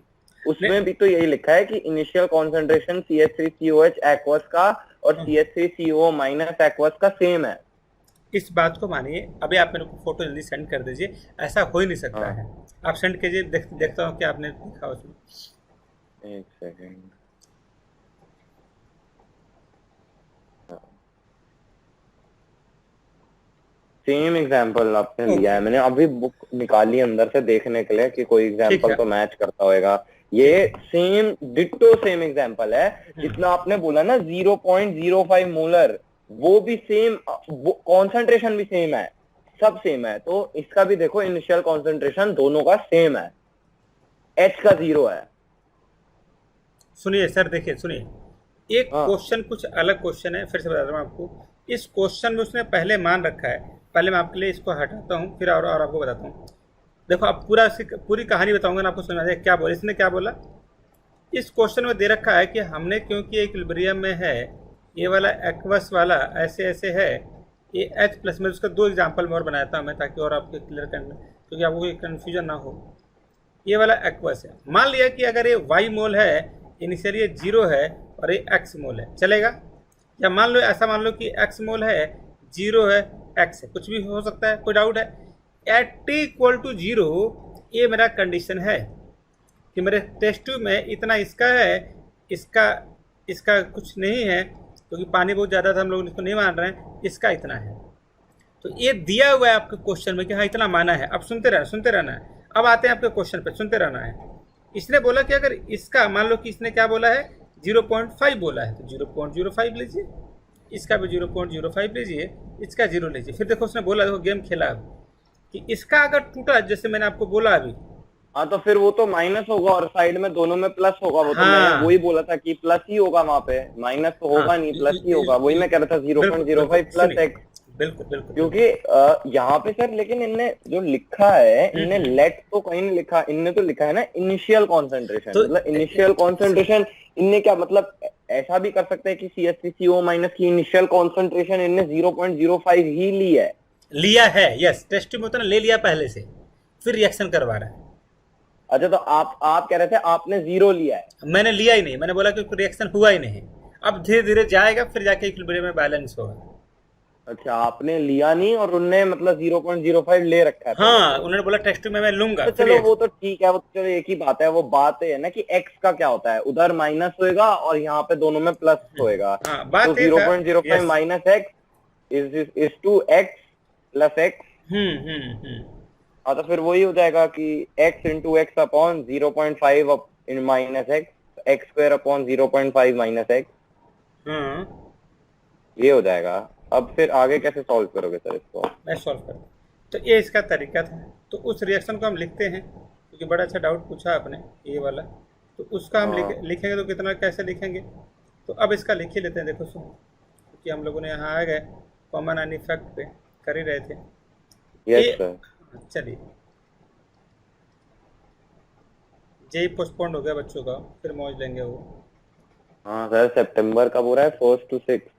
Speaker 2: उसमें भी तो यही लिखा है कि इनिशियल कॉन्सेंट्रेशन CH3COH एक्वस का और CH3CO माइनस एक्वस का सेम है।
Speaker 1: इस बात को मानिए। अभी आप मेरे को फोटो जल्दी सेंड कर दीजिए, ऐसा हो ही नहीं सकता है। आप सेंड कीजिए, देखता हूँ कि आपने लिखा उसमें।
Speaker 2: एक सेकंड, सेम एग्जांपल आपने लिया है। मैंने अभी बुक निकाली अंदर से देखने के लिए कि कोई एग्जांपल तो मैच करता होगा। ये सेम डिट्टो सेम एग्जांपल है। जितना आपने बोला ना 0.05 मोलर, वो भी सेम, कॉन्सेंट्रेशन भी सेम है, सब सेम है। तो इसका भी देखो इनिशियल कॉन्सेंट्रेशन दोनों का सेम है, H का 0 है।
Speaker 1: सुनिए सर, देखिए सुनिए, एक क्वेश्चन कुछ अलग क्वेश्चन है, फिर से बता रहा हूँ आपको। इस क्वेश्चन में उसने पहले मान रखा है, पहले मैं आपके लिए इसको हटाता हूँ, फिर और आपको बताता हूँ। देखो अब पूरी कहानी बताऊंगा ना, आपको समझ आ जाएगा क्या बोला इसने, क्या बोला। इस क्वेश्चन में दे रखा है कि हमने, क्योंकि इक्विलिब्रियम में है, ये वाला एक्वस वाला ऐसे ऐसे है, ये H प्लस में, उसका 2 एग्जाम्पल में और बनाता हूँ मैं, ताकि और आपको क्लियर करना, क्योंकि आपको कोई कन्फ्यूजन ना हो। ये वाला एक्वस है, मान लिया कि अगर ये Y मोल है, इनिशियल ये 0 है और ये X मोल है, चलेगा। या मान लो ऐसा, मान लो कि X मोल है, 0 है, X है, कुछ भी हो सकता है, कोई डाउट है। एट T इक्वल टू 0 ये मेरा कंडीशन है कि मेरे टेस्ट ट्यूब में इतना इसका है, इसका कुछ नहीं है, क्योंकि पानी बहुत ज़्यादा था, हम लोग इसको नहीं मान रहे हैं, इसका इतना है। तो ये दिया हुआ है आपके क्वेश्चन में कि हाँ इतना माना है। अब सुनते रहना है। अब आते हैं आपके क्वेश्चन पे, सुनते रहना है। इसने बोला कि अगर इसका, मान लो कि इसने क्या बोला है, 0.5 बोला है तो 0.05 लीजिए, इसका भी 0.05 लीजिए, इसका 0 लीजिए। फिर देखो उसने बोला, देखो गेम खेला अब कि इसका अगर टूटा, जैसे मैंने आपको बोला अभी,
Speaker 2: हाँ तो फिर वो तो माइनस होगा और साइड में दोनों में प्लस होगा। वो तो मैंने
Speaker 1: हाँ
Speaker 2: वही बोला था कि प्लस ही होगा वहां पे, माइनस तो
Speaker 1: हाँ,
Speaker 2: होगा नहीं, प्लस ही होगा। वही मैं कह रहा था जीरो
Speaker 1: बिल्कुल
Speaker 2: पॉइंट जीरो
Speaker 1: बिल्कुल
Speaker 2: फाइव प्लस
Speaker 1: सुनिए,
Speaker 2: एक्स।
Speaker 1: बिल्कुल बिल्कुल बिल्कुल।
Speaker 2: क्योंकि यहाँ पे सर, लेकिन इनने जो लिखा है, इनने
Speaker 1: हम्म।
Speaker 2: लेट तो कहीं नहीं लिखा, इनने तो लिखा है ना इनिशियल कॉन्सेंट्रेशन।
Speaker 1: तो
Speaker 2: मतलब इनिशियल कॉन्सेंट्रेशन इनने क्या मतलब, ऐसा भी कर सकते हैं कि CH3CO माइनस की इनिशियल कॉन्सेंट्रेशन इनने 0.05 ही ली है।
Speaker 1: लिया है, यस, टेस्ट में तो ले लिया पहले से, फिर रिएक्शन करवा रहा है।
Speaker 2: अच्छा, तो आप कह रहे थे आपने 0 लिया है।
Speaker 1: मैंने लिया ही नहीं, मैंने बोला कि रिएक्शन हुआ ही नहीं। अब धीरे धीरे जाएगा, फिर जाके इक्विलिब्रियम में बैलेंस होगा।
Speaker 2: अच्छा, आपने लिया नहीं और उनने मतलब 0.05 ले रखा है पहले
Speaker 1: हाँ,
Speaker 2: से।
Speaker 1: उन्होंने बोला टेस्ट में मैं लूंगा,
Speaker 2: तो
Speaker 1: फिर
Speaker 2: चलो वो तो ठीक है, वो तो चलो एक ही बात है। वो बात है ना कि एक्स का क्या होता है, उधर माइनस होएगा और यहाँ पे दोनों में प्लस होएगा।
Speaker 1: हाँ,
Speaker 2: तो
Speaker 1: बात एक
Speaker 2: जीरो
Speaker 1: है।
Speaker 2: Point zero five
Speaker 1: yes.
Speaker 2: Minus X is two X plus X.
Speaker 1: Hmm.
Speaker 2: हाँ, तो फिर वही हो जाएगा कि X into X upon 0.5 in minus X, X square upon 0.5 minus X.
Speaker 1: हाँ,
Speaker 2: ये हो जाएगा। अब फिर आगे कैसे सॉल्व करोगे सर इसको?
Speaker 1: मैं सॉल्व करता हूँ। तो ये इसका तरीका था। तो उस रिएक्शन को हम लिखते हैं, क्योंकि बड़ा अच्छा डाउट पूछा आपने ये वाला। तो उसका हम
Speaker 2: हाँ।
Speaker 1: लिखेंगे तो कितना कैसे लिखेंगे। तो अब इसका लिख ही लेते हैं, देखो सुनो, क्योंकि हम लोगों ने यहाँ आ गए कॉमन एन इफेक्ट पे कर ही रहे थे
Speaker 2: यस
Speaker 1: ये।
Speaker 2: सर।
Speaker 1: चलिए, जेई पोस्टपोन्ड हो गया बच्चों का, फिर मौज लेंगे वो।
Speaker 2: हाँ सर, सितंबर का बोला है 1st to 6th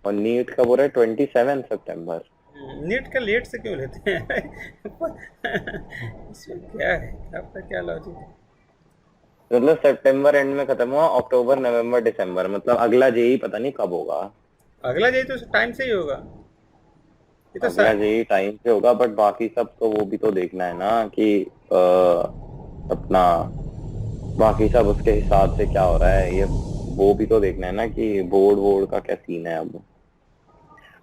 Speaker 2: और नीट का बोला है 27 सितंबर।
Speaker 1: नीट का लेट से क्यों लेते हैं? इसमें क्या है, आपका क्या लॉजिक है?
Speaker 2: मतलब सितंबर एंड में खत्म हुआ, अक्टूबर नवंबर दिसंबर, मतलब अगला जेई पता नहीं कब होगा।
Speaker 1: अगला जेई तो टाइम से ही होगा। ये तो
Speaker 2: अगला जेई टाइम से होगा, बट बाकी सब तो वो भी तो देखना है ना कि अपना बाकी सब उसके हिसाब से क्या हो रहा है, ये वो भी तो देखना है ना कि बोर्ड वोर्ड का क्या सीन है। अब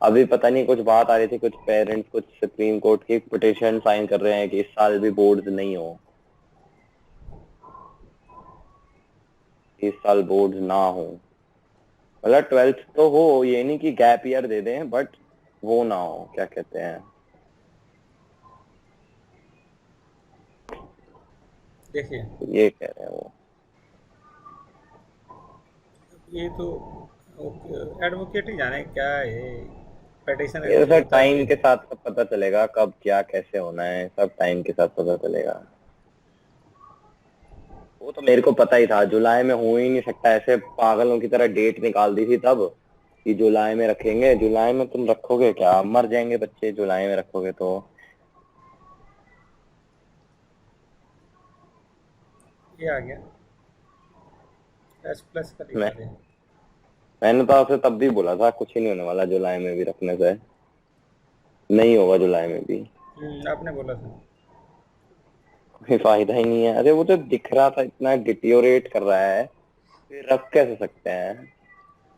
Speaker 2: अभी पता नहीं कुछ बात आ रही थी, कुछ पेरेंट्स कुछ सुप्रीम कोर्ट की पिटीशन साइन कर रहे हैं कि इस साल भी बोर्ड नहीं हो, इस साल बोर्ड ना हो। मतलब 12th तो हो, ये नहीं कि गैप ईयर दे दें, बट वो ना हो, क्या कहते हैं।
Speaker 1: देखिए,
Speaker 2: ये कह रहे हैं वो।
Speaker 1: ये तो एडवोकेट ही जाने क्या है, पिटीशन
Speaker 2: ये
Speaker 1: ऐसे
Speaker 2: सर
Speaker 1: होता भी
Speaker 2: टाइम
Speaker 1: है।
Speaker 2: के साथ सब पता चलेगा, कब क्या कैसे होना है, सब टाइम के साथ पता चलेगा। वो तो मेरे को पता ही था, जुलाई में हो ही नहीं सकता, ऐसे पागलों की तरह डेट निकाल दी थी तब कि जुलाई में रखेंगे। जुलाई में तुम रखोगे क्या, मर जाएंगे बच्चे जुलाई में रखोगे तो।
Speaker 1: ये आ गया, एस प्लस का
Speaker 2: मैं
Speaker 1: दिखा दे।
Speaker 2: मैंने तो आपसे तब भी बोला था कुछ ही नहीं होने वाला जुलाई में भी रखने से, नहीं होगा जुलाई में भी।
Speaker 1: आपने बोला था।
Speaker 2: कोई फायदा ही नहीं है। अरे वो तो दिख रहा था इतना डिटियोरेट कर रहा है, फिर रख कैसे सकते हैं।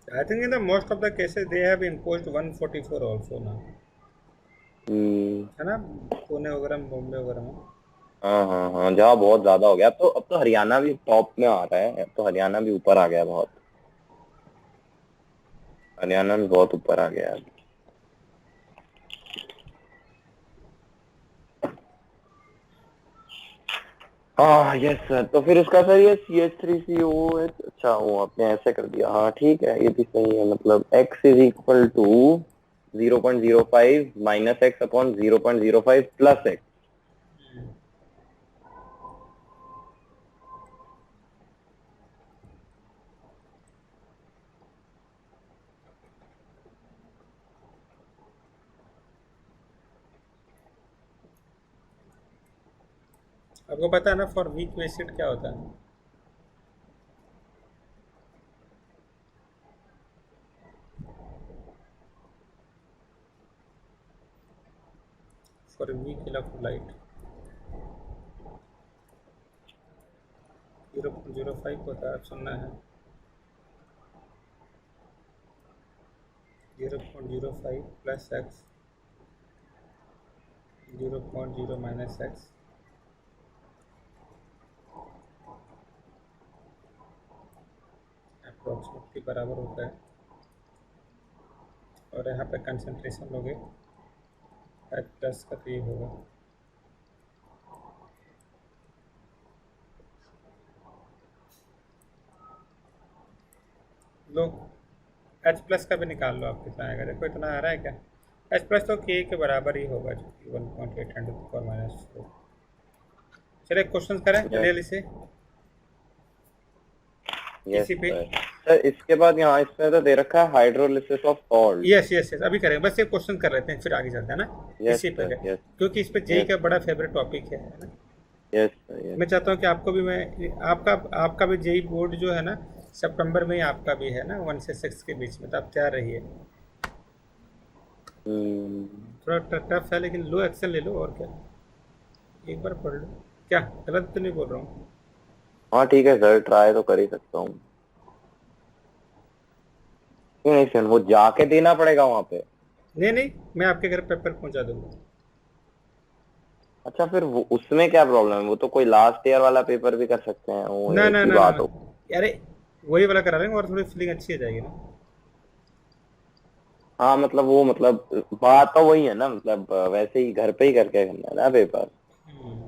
Speaker 1: I think in the most of the cases they have imposed 144 also ना,
Speaker 2: हम्म।
Speaker 1: है ना, पुणे वगैरह में, बॉम्बे वगैरह में।
Speaker 2: हाँ हाँ हाँ, जहाँ बहुत ज्यादा हो गया। अब तो हरियाणा भी टॉप में आ रहा है, अब तो हरियाणा भी ऊपर आ गया बहुत। हरियाणा भी बहुत ऊपर आ गया है। हाँ यस सर। तो फिर उसका सर ये CH3CO, अच्छा वो आपने ऐसे कर दिया, हाँ ठीक है, ये भी सही है। मतलब x is equal to 0.05 minus x upon 0.05 plus x.
Speaker 1: आपको पता है ना फॉर वीक एसिड क्या होता है? फॉर वीक इलेक्ट्रोलाइट 0.05 होता है, सुनना है। 0.05 plus x, 0.0 minus x. Approximate के बराबर होता है, और यहाँ पे कंसंट्रेशन लोगे H प्लस का तो ये होगा। लो H प्लस का भी निकाल लो, आप कितना आएगा, देखो इतना आ रहा है क्या। H प्लस तो K के बराबर ही होगा, जो कि 1.8 × 10⁻⁴। चलिए क्वेश्चन करें
Speaker 2: यस,
Speaker 1: जल्दी से
Speaker 2: यस
Speaker 1: इसी पे।
Speaker 2: सर। सर इसके बाद यहाँ इसमें तो दे रखा है hydrolysis of salt.
Speaker 1: Yes yes yes, अभी करें, बस ये क्वेश्चन कर लेते हैं फिर आगे चलते हैं ना।
Speaker 2: यस
Speaker 1: इसी पे
Speaker 2: सर,
Speaker 1: है,
Speaker 2: यस,
Speaker 1: क्योंकि इस पे जेई
Speaker 2: यस
Speaker 1: का
Speaker 2: सर,
Speaker 1: बड़ा फेवरेट टॉपिक है ना।
Speaker 2: Yes sir, yes.
Speaker 1: मैं चाहता हूँ कि आपको भी, मैं आपका आपका भी जेई बोर्ड जो है ना, सितंबर में ही आपका भी है ना, 1 से 6 के बीच में, तो आप तैयार रहिए।
Speaker 2: हम्म।
Speaker 1: थोड़ा टफ है लेकिन लो एक्शन ले लो, और क्या, एक बार पढ़ लो। क्या गलत तो नहीं बोल रहा हूँ?
Speaker 2: हाँ ठीक है सर, ट्राई तो कर ही सकता हूँ। नहीं सर, वो जाके देना पड़ेगा वहां पे।
Speaker 1: नहीं नहीं, मैं आपके घर पेपर पहुंचा दूंगा।
Speaker 2: अच्छा, फिर वो उसमें क्या प्रॉब्लम है? वो तो कोई लास्ट ईयर वाला पेपर भी कर सकते हैं, वो
Speaker 1: ना
Speaker 2: एक
Speaker 1: ना
Speaker 2: ही
Speaker 1: ना ना
Speaker 2: बात
Speaker 1: ना,
Speaker 2: हो।
Speaker 1: अरे वही वाला करा लेंगे, और थोड़ी फीलिंग अच्छी हो जाएगी ना।
Speaker 2: हाँ मतलब वो, मतलब बात तो वही है ना, मतलब वैसे ही घर पे ही करके करना है ना पेपर।
Speaker 1: हम्म,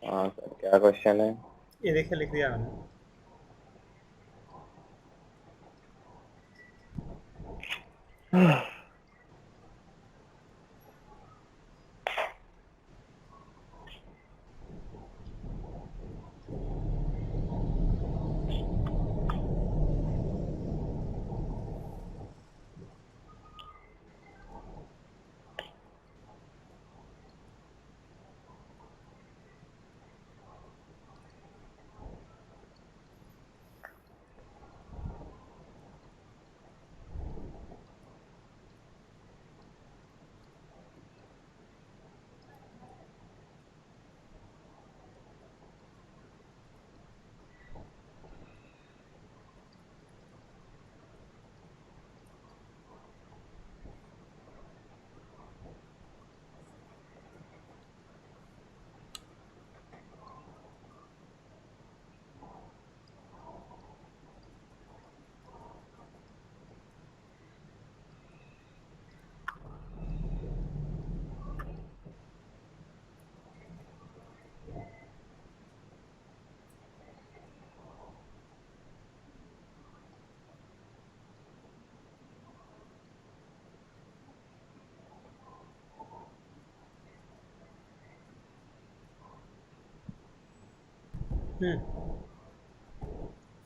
Speaker 2: हाँ सर, क्या क्वेश्चन है?
Speaker 1: ये देखिए लिख दिया मैंने।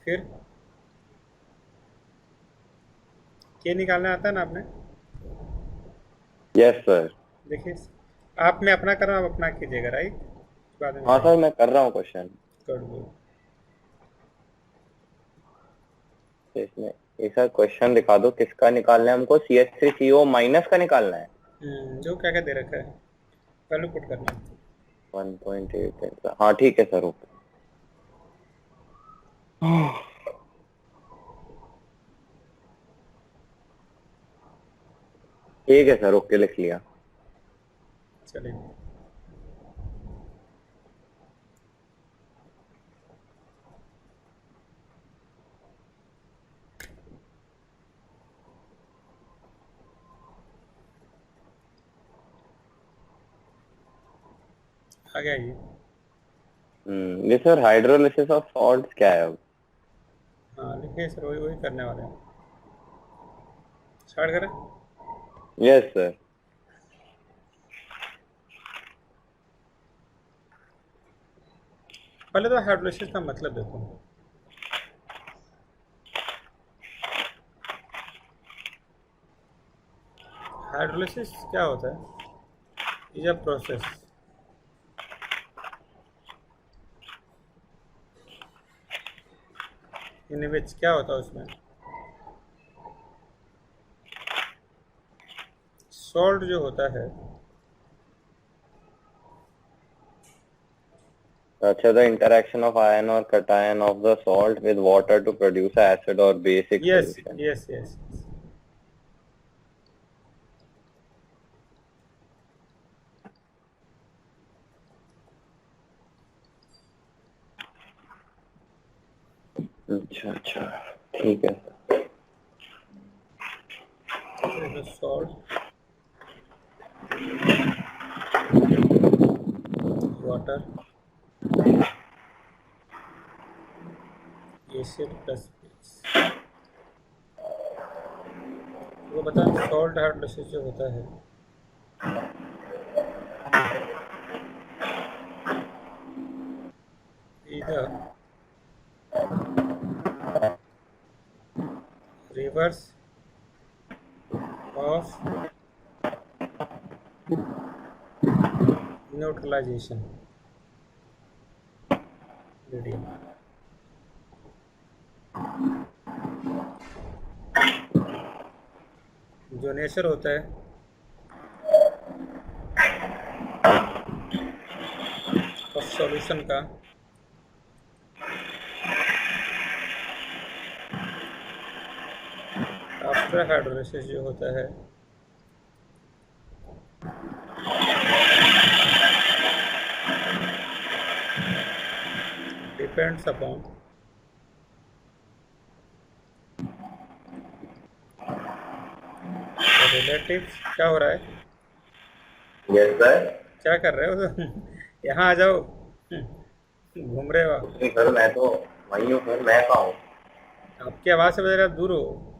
Speaker 1: फिर के निकालना आता है ना आपने?
Speaker 2: Yes sir.
Speaker 1: देखिए, आप, मैं अपना कर रहा हूँ, आप अपना कीजिएगा, राइट, बाद में
Speaker 2: हाँ
Speaker 1: मेरा।
Speaker 2: सर, मैं कर रहा हूँ क्वेश्चन।
Speaker 1: कर दो।
Speaker 2: इसमें ये सर क्वेश्चन दिखा दो, किसका निकालना है हमको? CH3CO- का निकालना है।
Speaker 1: जो क्या क्या दे रखा है, पहले पुट करना।
Speaker 2: 1.8। हाँ ठीक है सर, ओके। ठीक है सर, ओके, लिख लिया।
Speaker 1: चलिए आगे आइए।
Speaker 2: ये सर हाइड्रोलिसिस ऑफ सॉल्ट्स क्या है अब?
Speaker 1: हाँ लिखिए सर, वही वही करने वाले हैं, स्टार्ट करें।
Speaker 2: Yes sir.
Speaker 1: पहले तो हाइड्रोलिसिस का मतलब देखो। हाइड्रोलिसिस क्या होता है? इज अ प्रोसेस इन विच, क्या होता है उसमें, सॉल्ट जो होता है
Speaker 2: अच्छा, द इंटरेक्शन ऑफ आयन और cation of the salt with water to produce acid और basic
Speaker 1: yes
Speaker 2: solution.
Speaker 1: Yes yes.
Speaker 2: अच्छा अच्छा, ठीक है।
Speaker 1: देखो salt, water, acid plus base. वो बता, सॉल्ट हाइड्रोलिसिस जो होता है इधर रिवर्स ऑफ न्यूट्रलाइजेशन मीडियम। जो नेचर होता है उस सॉल्यूशन का आफ्टर हाइड्रोलिसिस जो होता है डिपेंड्स अपॉन रिलेटिव्स। क्या हो रहा है?
Speaker 2: Yes sir.
Speaker 1: क्या कर रहे हो तुम? यहाँ आ जाओ, घूम रहे हो आप।
Speaker 2: नहीं सर, मैं तो वही हूँ सर, मैं कहाँ हूँ?
Speaker 1: आपकी आवाज़ से बता दूर हो।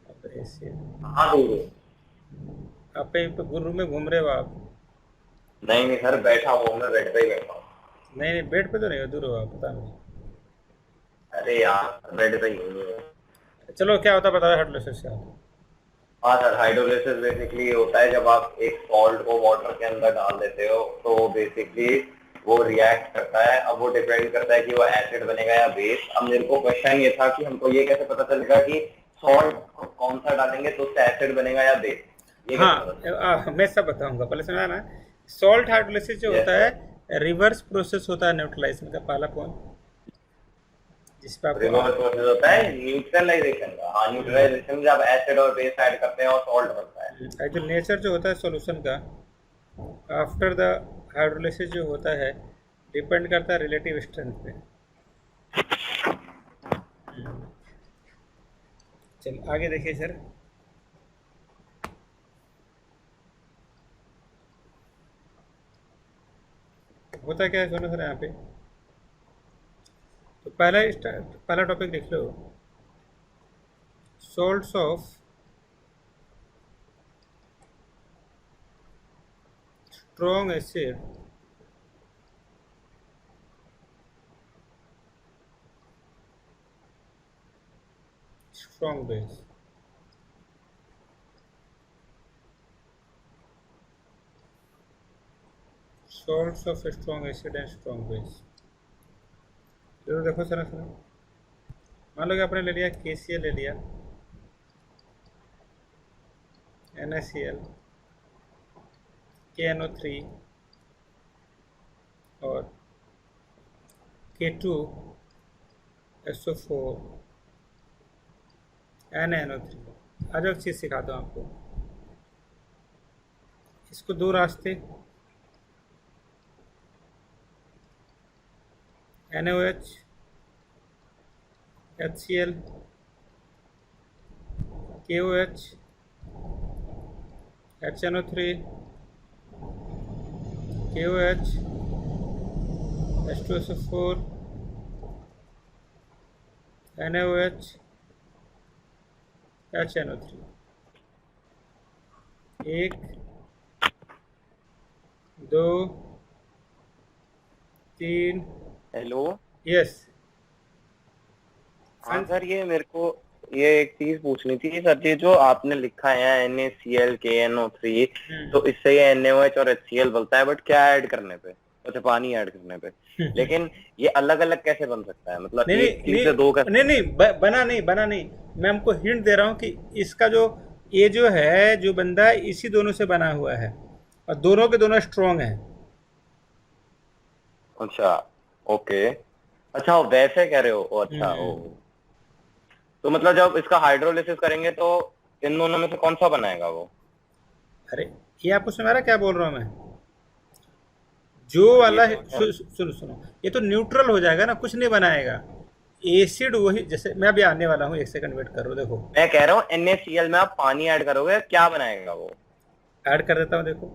Speaker 1: अरे ऐसे
Speaker 2: कहाँ दूर हूँ?
Speaker 1: आप कहीं पे गुरु में घूम रहे हो आप।
Speaker 2: नहीं नहीं सर, बैठा हूँ मैं, बेड पे ही बैठा हूँ।
Speaker 1: नहीं नहीं, बेड पे तो नहीं हो, दूर हो आप, पता नहीं।
Speaker 2: अरे यार, बेड पे ही हूँ।
Speaker 1: चलो, क्या होता है बताओ हाइड्रोलिसिस क्या होता है?
Speaker 2: हाँ सर, हाइड्रोलिसिस बेसिकली होता है जब आप एक सॉल्ट को वाटर के अंदर डाल देते हो तो बेसिकली वो रिएक्ट करता है। अब वो डिपेंड करता है कि वो एसिड बनेगा या बेस। अब मेरे को क्वेश्चन ये था कि हमको ये कैसे पता चलेगा कि सॉल्ट कौन सा डालेंगे तो उससे एसिड बनेगा या बेस, ये कैसे पता चलेगा?
Speaker 1: मैं सब बताऊंगा, पहले समझा ना। सॉल्ट हाइड्रोलिसिस जो
Speaker 2: यस
Speaker 1: होता
Speaker 2: सर।
Speaker 1: है रिवर्स प्रोसेस होता है न्यूट्रलाइजेशन का, पहला पॉइंट जिस पे आपको
Speaker 2: रिवर्स प्रोसेस होता है न्यूट्रलाइजेशन का। हाँ, न्यूट्रलाइजेशन जब एसिड और बेस ऐड करते हैं और सॉल्ट बनता है।
Speaker 1: एक्चुअल नेचर जो होता है सॉल्यूशन का आफ्टर द हाइड्रोलिसिस जो होता है डिपेंड करता है रिलेटिव स्ट्रेंथ पे। चल आगे देखिए सर। होता क्या है, सुनो सर यहाँ पे। तो पहला टॉपिक लिख लो, salts of strong acid strong base. Salts of strong acid and strong base. जरूर देखो सर, मान लो कि आपने ले लिया KCl, ले लिया NaCl, KNO3 और K2SO4 NaNO3। आज एक चीज़ सिखाता हूँ आपको। इसको दो रास्ते, NaOH, HCl, KOH, HNO3, KOH, H2SO4, NaOH, HNO3। एक, दो, तीन।
Speaker 2: हेलो।
Speaker 1: यस।
Speaker 2: हाँ सर, ये मेरे को ये एक चीज पूछनी थी सर। ये जो आपने लिखा है NaCl KNO3, तो इससे ये NaOH और HCl बनता है, बट क्या ऐड करने पे? अच्छा, पानी ऐड करने पे। लेकिन ये अलग अलग कैसे बन सकता है? मतलब
Speaker 1: नहीं
Speaker 2: एक चीज
Speaker 1: नहीं
Speaker 2: से दो कैसे?
Speaker 1: नहीं, बना नहीं। मैं हमको हिंट दे रहा हूँ कि इसका जो ये जो है जो बंदा है इसी दोनों से बना हुआ है और दोनों के दोनों स्ट्रॉन्ग हैं।
Speaker 2: अच्छा, ओके, अच्छा वैसे कह रहे हो, ओ अच्छा ओ।
Speaker 1: हम्म।
Speaker 2: तो मतलब जब इसका हाइड्रोलिसिस करेंगे तो इन दोनों में से कौन सा बनाएगा वो?
Speaker 1: अरे ये आपको समझ आ रहा है क्या बोल रहा हूँ मैं? जो
Speaker 2: ये
Speaker 1: वाला
Speaker 2: तो मतलब,
Speaker 1: सुनो सुनो, ये तो न्यूट्रल हो जाएगा ना, कुछ नहीं बनाएगा। एसिड वही, जैसे मैं अभी आने वाला हूँ, एक सेकंड वेट करो, देखो।
Speaker 2: मैं कह रहा हूँ NaCl में आप पानी ऐड करोगे क्या बनाएगा वो?
Speaker 1: ऐड कर देता हूँ, देखो।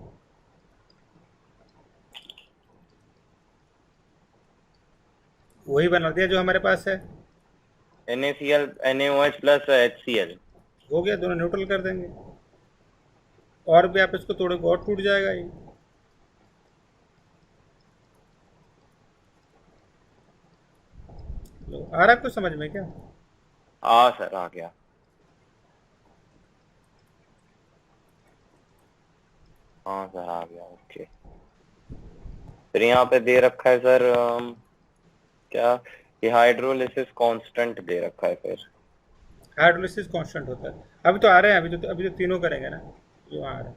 Speaker 1: वही बना दिया जो हमारे पास है।
Speaker 2: NaCl NaOH plus HCl।
Speaker 1: हो गया, दोनों न्यूट्रल कर देंगे। और भी आप इसको तोड़ोगे और टूट जाएगा ये। लो, आ रहा है कुछ समझ में क्या?
Speaker 2: हाँ सर आ गया। हाँ सर आ गया, ओके। फिर यहाँ पे दे रखा है सर क्या, ये हाइड्रोलिसिस कांस्टेंट दे रखा है फिर।
Speaker 1: हाइड्रोलिसिस कांस्टेंट होता है। अभी तो आ रहे हैं, अभी तो तीनों करेंगे ना, जो आ रहा है।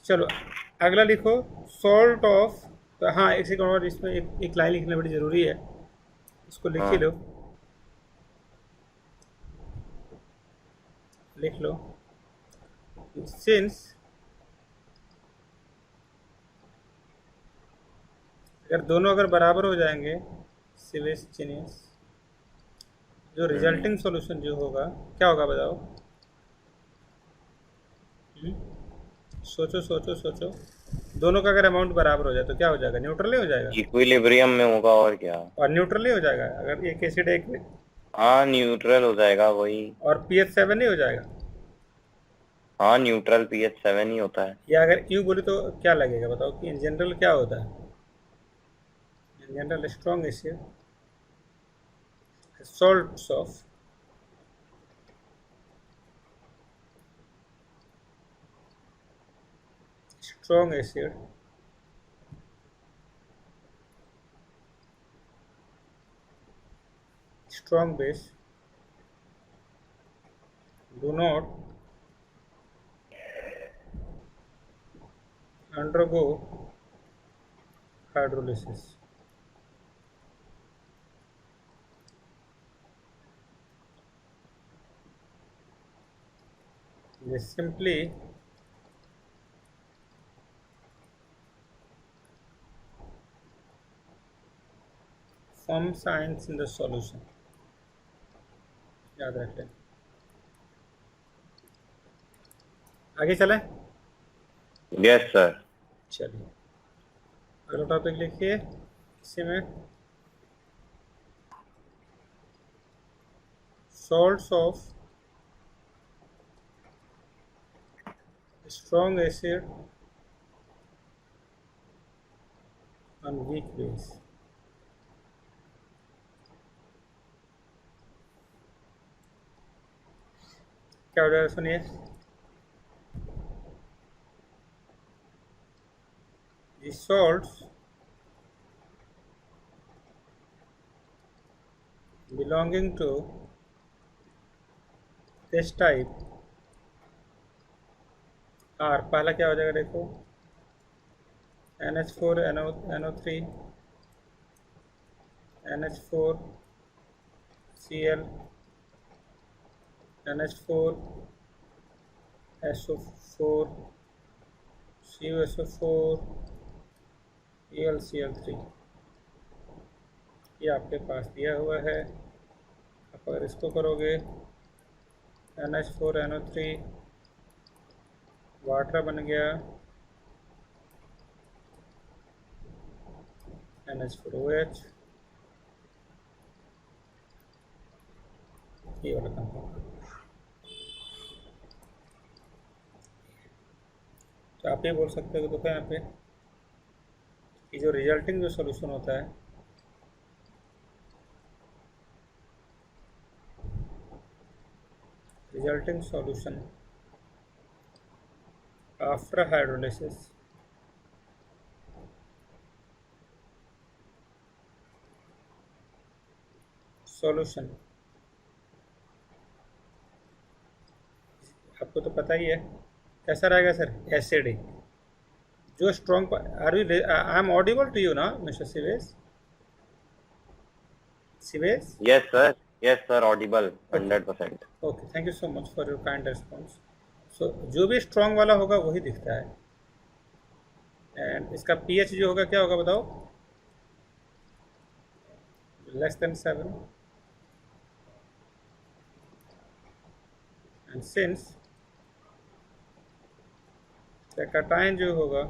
Speaker 1: चलो, अगला लिखो। सॉल्ट ऑफ, तो हाँ, एक सेकंड और, इसमें एक लाइन लिखना बड़ी ज़रूरी है। इसको लिख ही
Speaker 2: हाँ
Speaker 1: लो, लिख लो। सिंस, अगर दोनों अगर बराबर हो जाएंगे, सिवेस चिनियस, जो
Speaker 2: हम्म,
Speaker 1: रिजल्टिंग सॉल्यूशन जो होगा, क्या होगा बताओ? हम्म? सोचो सोचो सोचो। दोनों का अगर अमाउंट बराबर हो जाए तो क्या हो जाएगा? न्यूट्रल ही हो जाएगा।
Speaker 2: इक्विलिब्रियम में होगा और क्या।
Speaker 1: और न्यूट्रल ही हो जाएगा अगर एक एसिड एक,
Speaker 2: हाँ न्यूट्रल हो जाएगा वही।
Speaker 1: और पीएच 7 ही हो जाएगा।
Speaker 2: हाँ न्यूट्रल pH 7 ही होता है।
Speaker 1: या अगर यूँ बोले तो क्या लगेगा बताओ कि इन जनरल क्या होता है? In general strong acid, salts of strong acid strong base do not undergo hydrolysis. They simply form ions in the solution. याद रख लें। आगे चलें।
Speaker 2: Yes sir.
Speaker 1: चलिए, अगला टॉपिक लिखिए इसी में। salts of strong acid on weak base। क्या हो जाएगा सुनिए। The salts belonging to this type are, पहला क्या हो जाएगा देखो, NH4 NO3 NH4 Cl NH4 SO4 CuSO4 ElCl3, ये आपके पास दिया हुआ है। आप अगर इसको करोगे, NH4NO3 वाटर बन गया NH4OH, ये वाला कंपाउंड। तो आप ये बोल सकते हो कि देखो यहाँ पे कि जो रिजल्टिंग जो सोल्यूशन होता है, resulting solution after hydrolysis solution, आपको तो पता ही है कैसा रहेगा सर, एसिडिक। जो strong, are you, I am audible to you ना mister Shivesh? Shivesh?
Speaker 2: Yes sir, audible
Speaker 1: okay,
Speaker 2: 100%।
Speaker 1: Okay, thank you so much for your kind response. So जो भी स्ट्रॉन्ग वाला होगा वही दिखता है। एंड इसका पीएच जो होगा क्या होगा बताओ? less than 7। And since the कटाइन जो होगा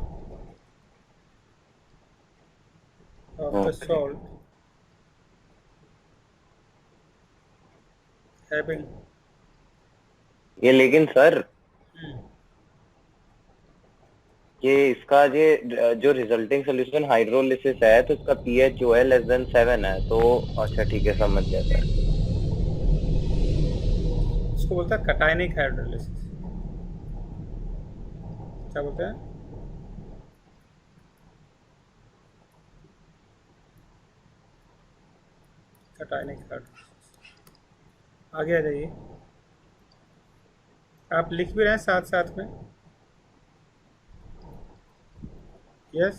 Speaker 1: of the
Speaker 2: okay.
Speaker 1: Salt having,
Speaker 2: ये लेकिन सर, ये इसका ये जो रिजल्टिंग सोल्यूशन हाइड्रोलिसिस है तो इसका पीएच जो है <7 है, तो अच्छा ठीक है, समझ गया सर।
Speaker 1: इसको बोलता है कटाइनिक हाइड्रोलिसिस। क्या बोलते हैं? कटाइनिक हाइड्रोलिसिस। आगे आ जाइए। आप लिख भी रहे हैं साथ साथ में? यस।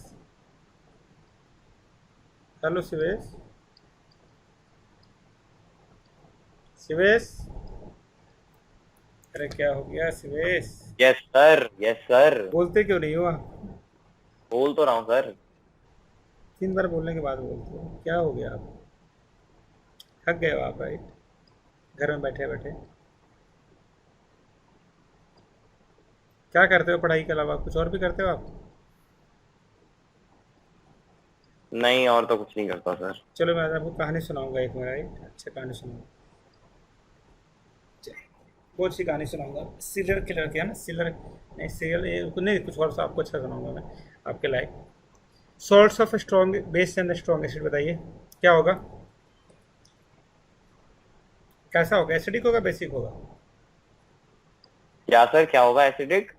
Speaker 1: हेलो शिवेश? शिवेश? अरे क्या हो गया Shivesh?
Speaker 2: Yes sir, yes sir.
Speaker 1: बोलते क्यों नहीं हो आप?
Speaker 2: बोल तो रहा हूँ सर।
Speaker 1: 3 बार बोलने के बाद बोलते हो, क्या हो गया आप? थक गए हो आप, राइट? घर में बैठे बैठे क्या करते हो पढ़ाई के अलावा? कुछ और भी करते हो आप?
Speaker 2: नहीं, और तो कुछ नहीं करता सर।
Speaker 1: चलो मैं आज आपको कहानी सुनाऊंगा एक, मेरा एक अच्छी कहानी सुनाऊंगा। कौन सी कहानी सुनाऊंगा? सीरियल किलर की है ना, सीरियल नहीं, सीरियल नहीं, कुछ और सा आपको अच्छा सुनाऊंगा मैं आपके लायक। Salts of strong base and strong acid, बताइए क्या होगा? कैसा होगा? एसिडिक होगा, बेसिक होगा?
Speaker 2: क्या सर, क्या होगा? एसिडिक।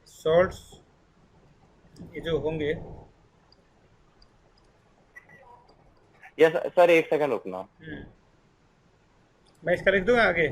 Speaker 1: सॉल्ट्स ये जो होंगे,
Speaker 2: यस सर, एक सेकंड रुकना।
Speaker 1: मैं इसका लिख दूंगा आगे।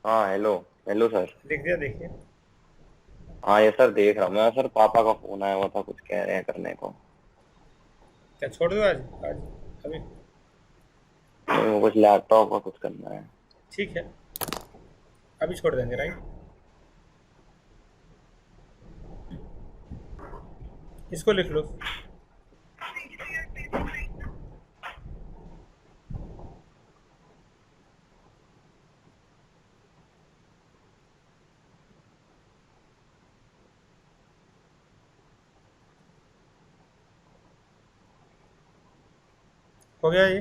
Speaker 2: हाँ, हेलो। Hello sir.
Speaker 1: लिख दिया, देखिए।
Speaker 2: हाँ ये सर, देख रहा हूँ मैं सर, पापा का फोन आया हुआ था, कुछ कह रहे हैं करने को।
Speaker 1: क्या छोड़ दो आज? आज अभी?
Speaker 2: नहीं, वो कुछ लैपटॉप का कुछ करना है।
Speaker 1: ठीक है, अभी छोड़ देंगे, राइट? इसको लिख लो। हो गया ये?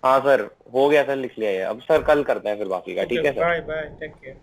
Speaker 2: हाँ सर, हो गया सर, लिख लिया है। अब सर कल करते हैं फिर बाकी का,
Speaker 1: ओके,
Speaker 2: ठीक है sir.
Speaker 1: Bye bye, take care.